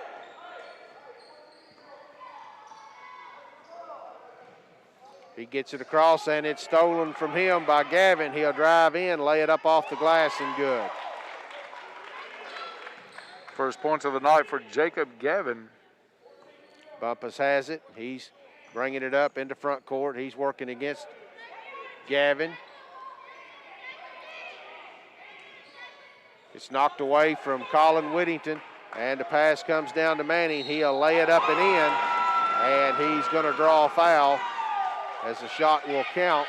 He gets it across, and it's stolen from him by Gavin. He'll drive in, lay it up off the glass, and good. First points of the night for Jacob Gavin. Bumpus has it. He's bringing it up into front court. He's working against Gavin. It's knocked away from Colin Whittington, and the pass comes down to Manning. He'll lay it up and in, and he's going to draw a foul as the shot will count.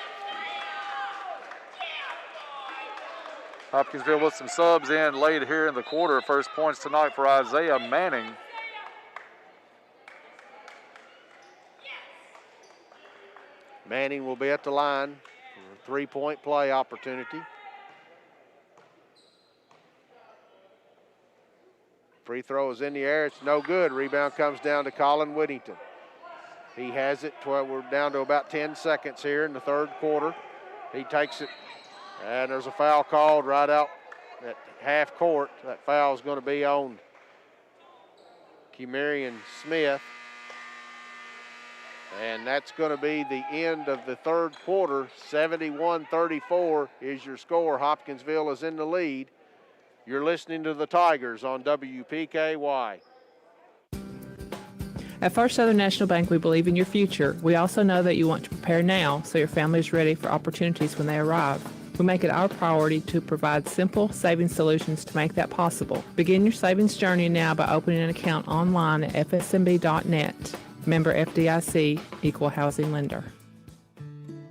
Hopkinsville with some subs in late here in the quarter. First points tonight for Isaiah Manning. Manning will be at the line for a three-point play opportunity. Free throw is in the air. It's no good. Rebound comes down to Colin Whittington. He has it. We're down to about 10 seconds here in the third quarter. He takes it, and there's a foul called right out at half court. That foul is going to be on Kemarian Smith. And that's going to be the end of the third quarter. 71-34 is your score. Hopkinsville is in the lead. You're listening to the Tigers on WPKY. At First Southern National Bank, we believe in your future. We also know that you want to prepare now so your family is ready for opportunities when they arrive. We make it our priority to provide simple savings solutions to make that possible. Begin your savings journey now by opening an account online at fsmb.net. Member FDIC, Equal Housing Lender.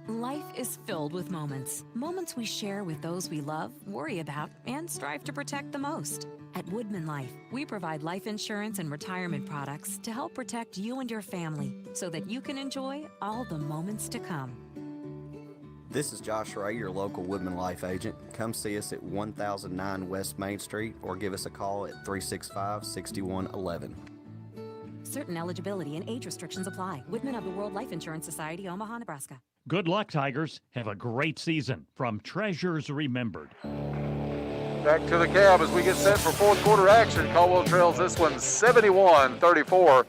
Life is filled with moments. Moments we share with those we love, worry about, and strive to protect the most. At Woodman Life, we provide life insurance and retirement products to help protect you and your family so that you can enjoy all the moments to come. This is Josh Ray, your local Woodman Life agent. Come see us at 1009 West Main Street or give us a call at 365-6111. Certain eligibility and age restrictions apply. Woodman of the World Life Insurance Society, Omaha, Nebraska. Good luck, Tigers. Have a great season. From Treasures Remembered. Back to the cab as we get set for fourth quarter action. Caldwell trails this one 71-34.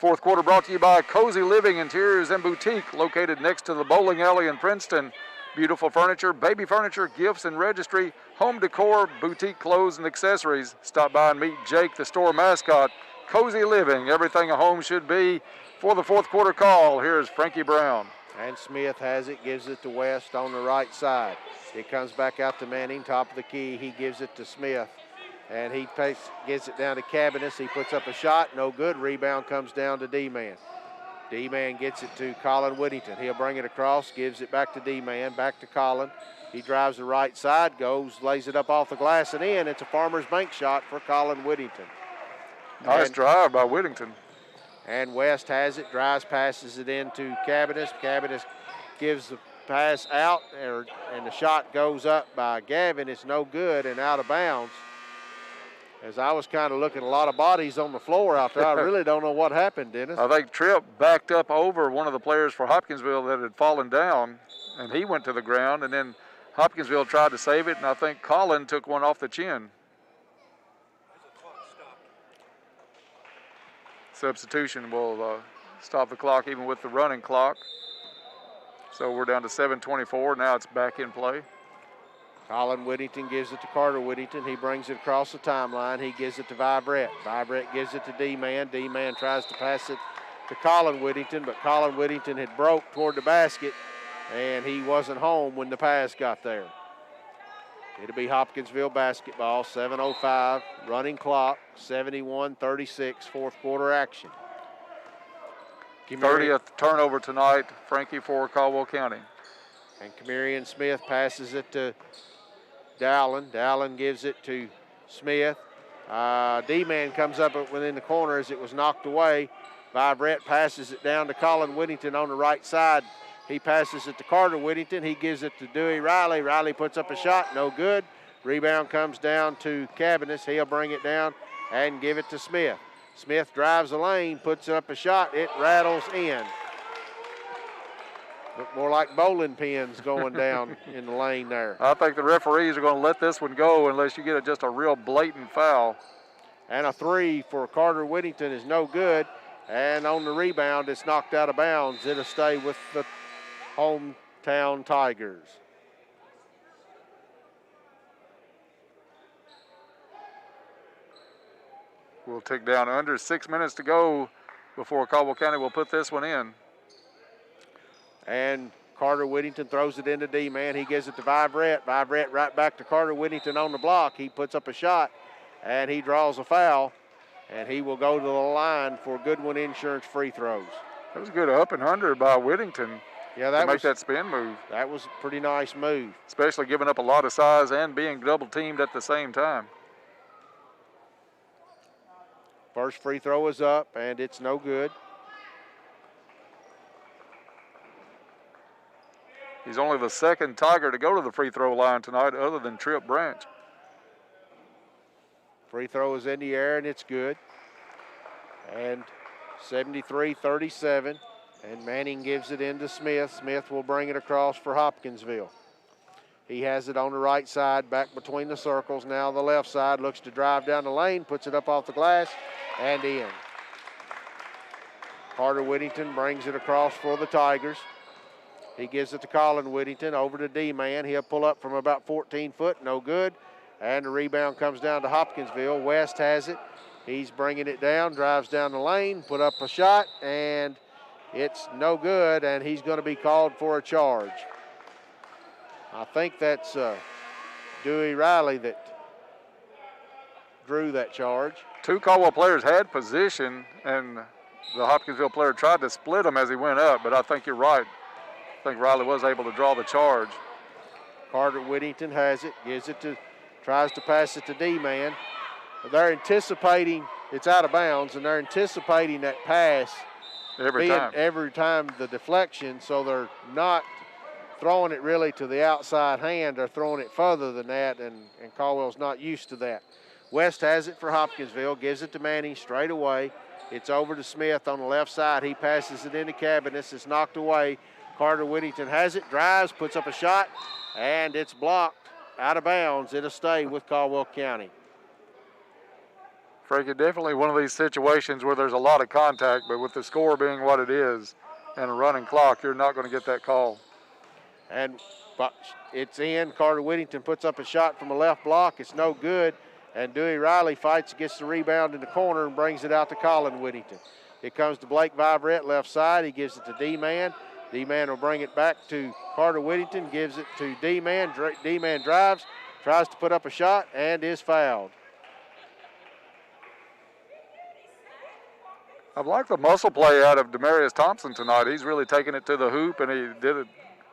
Fourth quarter brought to you by Cozy Living Interiors and Boutique, located next to the bowling alley in Princeton. Beautiful furniture, baby furniture, gifts and registry, home decor, boutique clothes and accessories. Stop by and meet Jake, the store mascot. Cozy Living, everything a home should be. For the fourth quarter call, here's Frankie Brown. And Smith has it, gives it to West on the right side. It comes back out to Manning, top of the key. He gives it to Smith, and he gets it down to Cabinets. He puts up a shot, no good. Rebound comes down to D-Man. D-Man gets it to Colin Whittington. He'll bring it across, gives it back to D-Man, back to Colin. He drives the right side, lays it up off the glass and in. It's a Farmers Bank shot for Colin Whittington. Nice drive by Whittington. And West has it, drives, passes it into Cabinets. Cabinets gives the pass out, and the shot goes up by Gavin. It's no good and out of bounds. As I was kind of looking at a lot of bodies on the floor out there, I really don't know what happened, Dennis. I think Tripp backed up over one of the players for Hopkinsville that had fallen down, and he went to the ground, and then Hopkinsville tried to save it, and I think Colin took one off the chin. Substitution will stop the clock even with the running clock. So we're down to 7:24. Now it's back in play. Colin Whittington gives it to Carter Whittington. He brings it across the timeline. He gives it to Vibrett. Vibrett gives it to D-Man. D-Man tries to pass it to Colin Whittington, but Colin Whittington had broke toward the basket, and he wasn't home when the pass got there. It'll be Hopkinsville basketball, 7:05, running clock, 71-36, fourth quarter action. 30th turnover tonight, Frankie, for Caldwell County. And Kemarian Smith passes it to Dowling. Dowling gives it to Smith. D-Man comes up within the corner as it was knocked away. Vibrett passes it down to Colin Whittington on the right side. He passes it to Carter Whittington. He gives it to Dewey Riley. Riley puts up a shot, no good. Rebound comes down to Cabinets. He'll bring it down and give it to Smith. Smith drives the lane, puts up a shot. It rattles in. Look more like bowling pins going down in the lane there. I think the referees are going to let this one go unless you get just a real blatant foul. And a 3 for Carter Whittington is no good. And on the rebound, it's knocked out of bounds. It'll stay with the hometown Tigers. We'll tick down under 6 minutes to go before Caldwell County will put this one in. And Carter Whittington throws it into D-man. He gives it to Vibrett. Vibrett right back to Carter Whittington on the block. He puts up a shot, and he draws a foul, and he will go to the line for Goodwin Insurance free throws. That was a good up and under by Whittington. Yeah, that to make that spin move. That was a pretty nice move. Especially giving up a lot of size and being double teamed at the same time. First free throw is up, and it's no good. He's only the second Tiger to go to the free throw line tonight other than Tripp Branch. Free throw is in the air, and it's good. And 73-37, and Manning gives it into Smith. Smith will bring it across for Hopkinsville. He has it on the right side, back between the circles. Now the left side, looks to drive down the lane, puts it up off the glass, and in. Carter Whittington brings it across for the Tigers. He gives it to Colin Whittington, over to D-man. He'll pull up from about 14 foot, no good. And the rebound comes down to Hopkinsville. West has it. He's bringing it down, drives down the lane, put up a shot, and it's no good, and he's going to be called for a charge. I think that's Dewey Riley that drew that charge. Two Caldwell players had position, and the Hopkinsville player tried to split them as he went up, but I think you're right. I think Riley was able to draw the charge. Carter Whittington has it, gives it to, tries to pass it to D-man. They're anticipating, it's out of bounds, and they're anticipating that pass every time the deflection, so they're not throwing it really to the outside hand. They're throwing it further than that, and Caldwell's not used to that. West has it for Hopkinsville, gives it to Manning straight away. It's over to Smith on the left side. He passes it into Cabinets. It's knocked away. Carter Whittington has it, drives, puts up a shot, and it's blocked out of bounds. It'll stay with Caldwell County. Frankie, definitely one of these situations where there's a lot of contact, but with the score being what it is and a running clock, you're not going to get that call. And it's in. Carter Whittington puts up a shot from a left block. It's no good. And Dewey Riley fights, gets the rebound in the corner and brings it out to Colin Whittington. It comes to Blake Vibrett, left side. He gives it to D-man. D-man will bring it back to Carter Whittington, gives it to D-man. D-man drives, tries to put up a shot, and is fouled. I've liked the muscle play out of Demarius Thompson tonight. He's really taken it to the hoop, and he did a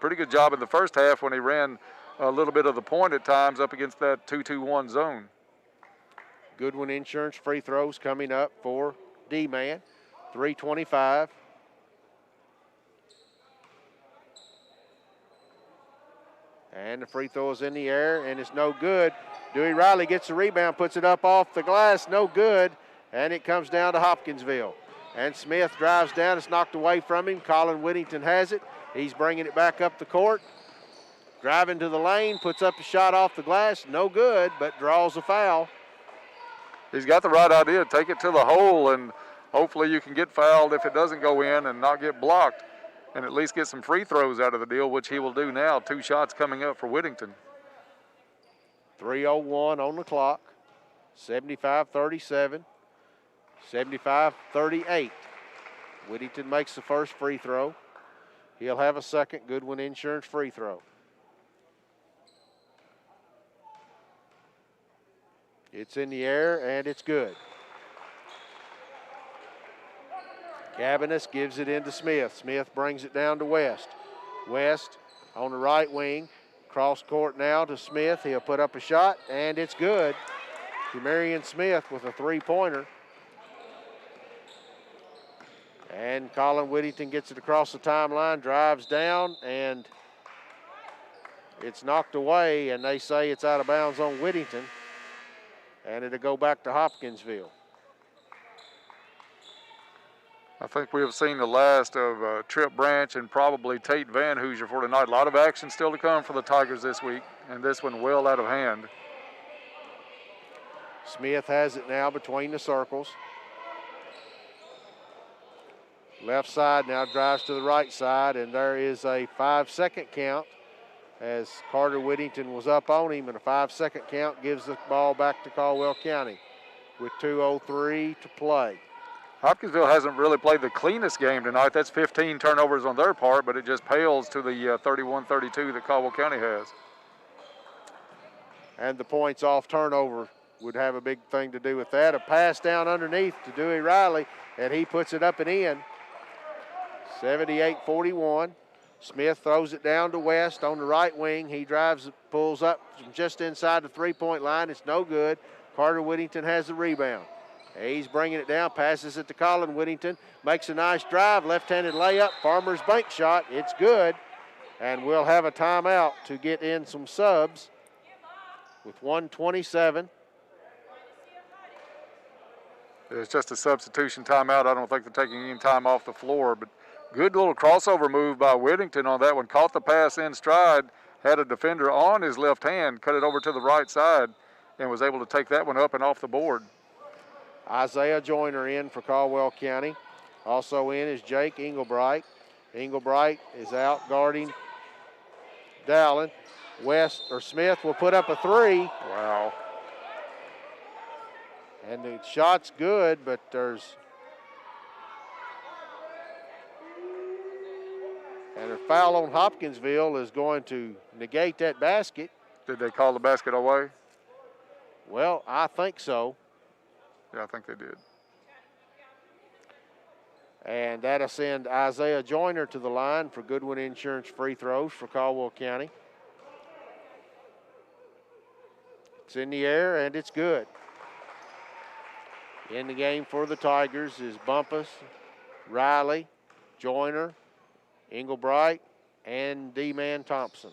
pretty good job in the first half when he ran a little bit of the point at times up against that 2-2-1 zone. Goodwin Insurance free throws coming up for D-man. 3:25. And the free throw is in the air, and it's no good. Dewey Riley gets the rebound, puts it up off the glass, no good, and it comes down to Hopkinsville. And Smith drives down, it's knocked away from him. Colin Whittington has it. He's bringing it back up the court. Driving to the lane, puts up a shot off the glass, no good, but draws a foul. He's got the right idea, take it to the hole, and hopefully you can get fouled if it doesn't go in and not get blocked, and at least get some free throws out of the deal, which he will do now. 2 shots coming up for Whittington. 3:01 on the clock, 75-37, 75-38. Whittington makes the first free throw. He'll have a second Goodwin Insurance free throw. It's in the air, and it's good. Cabinets gives it into Smith. Smith brings it down to West. West on the right wing. Cross court now to Smith. He'll put up a shot, and it's good. Demarion Smith with a three-pointer. And Colin Whittington gets it across the timeline, drives down, and it's knocked away, and they say it's out of bounds on Whittington. And it'll go back to Hopkinsville. I think we have seen the last of Trip Branch and probably Tate Van Hoosier for tonight. A lot of action still to come for the Tigers this week, and this one well out of hand. Smith has it now between the circles. Left side now drives to the right side, and there is a 5-second count as Carter Whittington was up on him, and a 5-second count gives the ball back to Caldwell County with 2:03 to play. Hopkinsville hasn't really played the cleanest game tonight. That's 15 turnovers on their part, but it just pales to the 31-32 that Caldwell County has. And the points off turnover would have a big thing to do with that. A pass down underneath to Dewey Riley, and he puts it up and in. 78-41. Smith throws it down to West on the right wing. He drives, pulls up from just inside the three-point line. It's no good. Carter Whittington has the rebound. He's bringing it down, passes it to Colin Whittington, makes a nice drive, left-handed layup, Farmer's bank shot. It's good, and we'll have a timeout to get in some subs with 1:27. It's just a substitution timeout. I don't think they're taking any time off the floor, but good little crossover move by Whittington on that one. Caught the pass in stride, had a defender on his left hand, cut it over to the right side, and was able to take that one up and off the board. Isaiah Joyner in for Caldwell County. Also in is Jake Englebright. Englebright is out guarding Dowling. Smith will put up a three. Wow. And the shot's good, but there's and a foul on Hopkinsville is going to negate that basket. Did they call the basket away? Well, I think so. Yeah, I think they did. And that'll send Isaiah Joyner to the line for Goodwin Insurance free throws for Caldwell County. It's in the air, and it's good. In the game for the Tigers is Bumpus, Riley, Joyner, Englebright, and D-Man Thompson.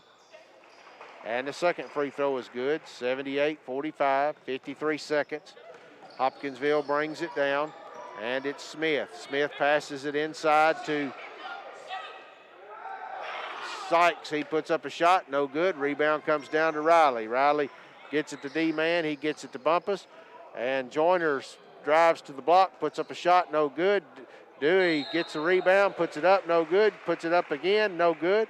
And the second free throw is good, 78-45, 53 seconds. Hopkinsville brings it down, and it's Smith. Smith passes it inside to Sykes. He puts up a shot, no good. Rebound comes down to Riley. Riley gets it to D-Man, he gets it to Bumpus, and Joyner drives to the block, puts up a shot, no good. Dewey gets a rebound, puts it up, no good. Puts it up again, no good.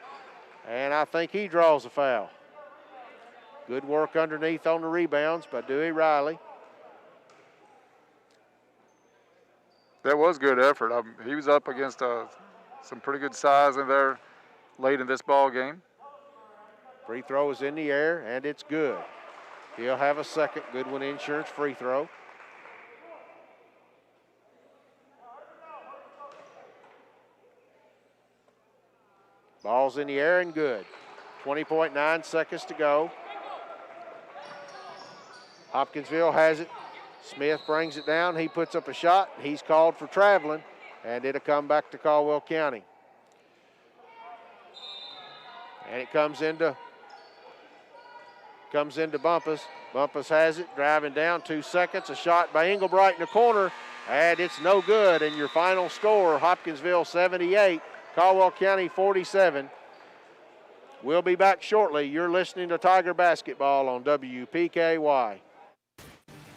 And I think he draws a foul. Good work underneath on the rebounds by Dewey Riley. That was good effort. He was up against some pretty good size in there late in this ball game. Free throw is in the air, and it's good. He'll have a second Goodwin Insurance free throw. Ball's in the air and good. 20.9 seconds to go. Hopkinsville has it. Smith brings it down. He puts up a shot. He's called for traveling, and it'll come back to Caldwell County. And it comes into Bumpus. Bumpus has it, driving down, 2 seconds. A shot by Englebright in the corner, and it's no good. And your final score, Hopkinsville 78, Caldwell County 47. We'll be back shortly. You're listening to Tiger Basketball on WPKY.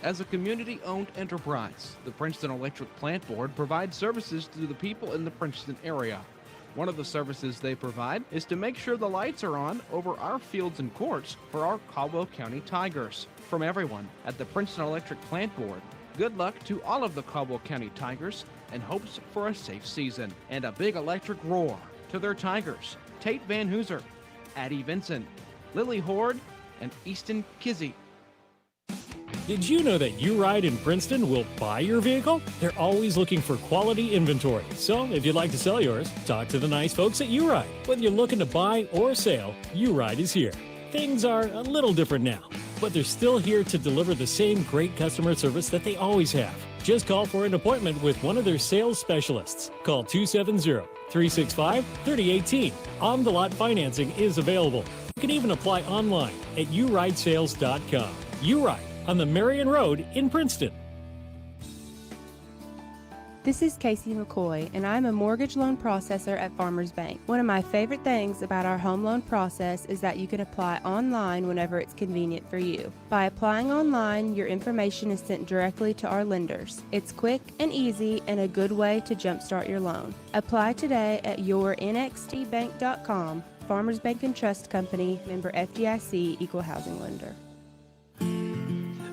As a community-owned enterprise, the Princeton Electric Plant Board provides services to the people in the Princeton area. One of the services they provide is to make sure the lights are on over our fields and courts for our Caldwell County Tigers. From everyone at the Princeton Electric Plant Board, good luck to all of the Caldwell County Tigers and hopes for a safe season. And a big electric roar to their Tigers, Tate Van Hooser, Addie Vincent, Lily Horde, and Easton Kizzy. Did you know that U-Ride in Princeton will buy your vehicle? They're always looking for quality inventory. So if you'd like to sell yours, talk to the nice folks at U-Ride. Whether you're looking to buy or sell, U-Ride is here. Things are a little different now, but they're still here to deliver the same great customer service that they always have. Just call for an appointment with one of their sales specialists. Call 270-365-3018. On-the-lot financing is available. You can even apply online at uridesales.com. U-Ride on the Marion Road in Princeton. This is Casey McCoy, and I'm a mortgage loan processor at Farmers Bank. One of my favorite things about our home loan process is that you can apply online whenever it's convenient for you. By applying online, your information is sent directly to our lenders. It's quick and easy and a good way to jumpstart your loan. Apply today at yournxtbank.com. Farmers Bank and Trust Company, member FDIC, equal housing lender.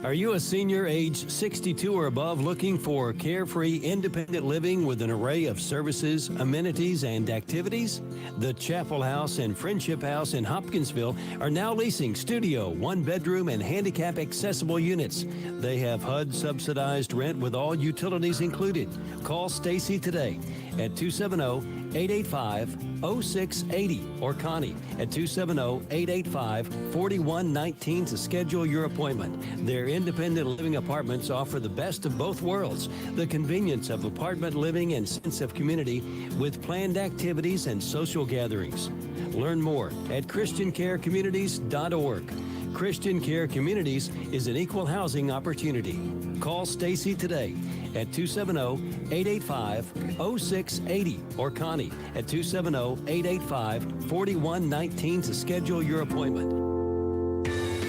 Are you a senior age 62 or above looking for carefree, independent living with an array of services, amenities, and activities? The Chapel House and Friendship House in Hopkinsville are now leasing studio, one-bedroom, and handicap accessible units. They have HUD subsidized rent with all utilities included. Call Stacy today at 270-885-0680 or Connie at 270-885-4119 to schedule your appointment. Their independent living apartments offer the best of both worlds, the convenience of apartment living and sense of community with planned activities and social gatherings. Learn more at ChristianCareCommunities.org. Christian Care Communities is an equal housing opportunity. Call Stacy today at 270-885-0680 or Connie at 270-885-4119 to schedule your appointment.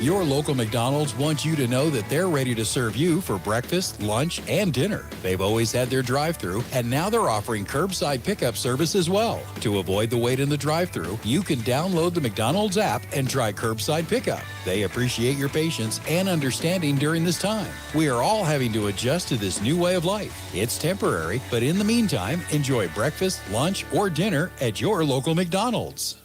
Your local McDonald's wants you to know that they're ready to serve you for breakfast, lunch, and dinner. They've always had their drive-thru, and now they're offering curbside pickup service as well. To avoid the wait in the drive-thru, you can download the McDonald's app and try curbside pickup. They appreciate your patience and understanding during this time. We are all having to adjust to this new way of life. It's temporary, but in the meantime, enjoy breakfast, lunch, or dinner at your local McDonald's.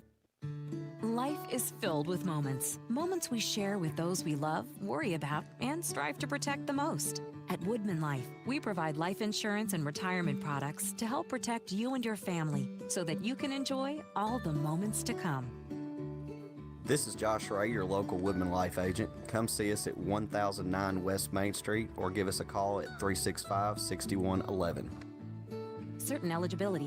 Life is filled with moments. Moments we share with those we love, worry about, and strive to protect the most. At Woodman Life, we provide life insurance and retirement products to help protect you and your family so that you can enjoy all the moments to come. This is Josh Ray, your local Woodman Life agent. Come see us at 1009 West Main Street or give us a call at 365-6111. Certain eligibility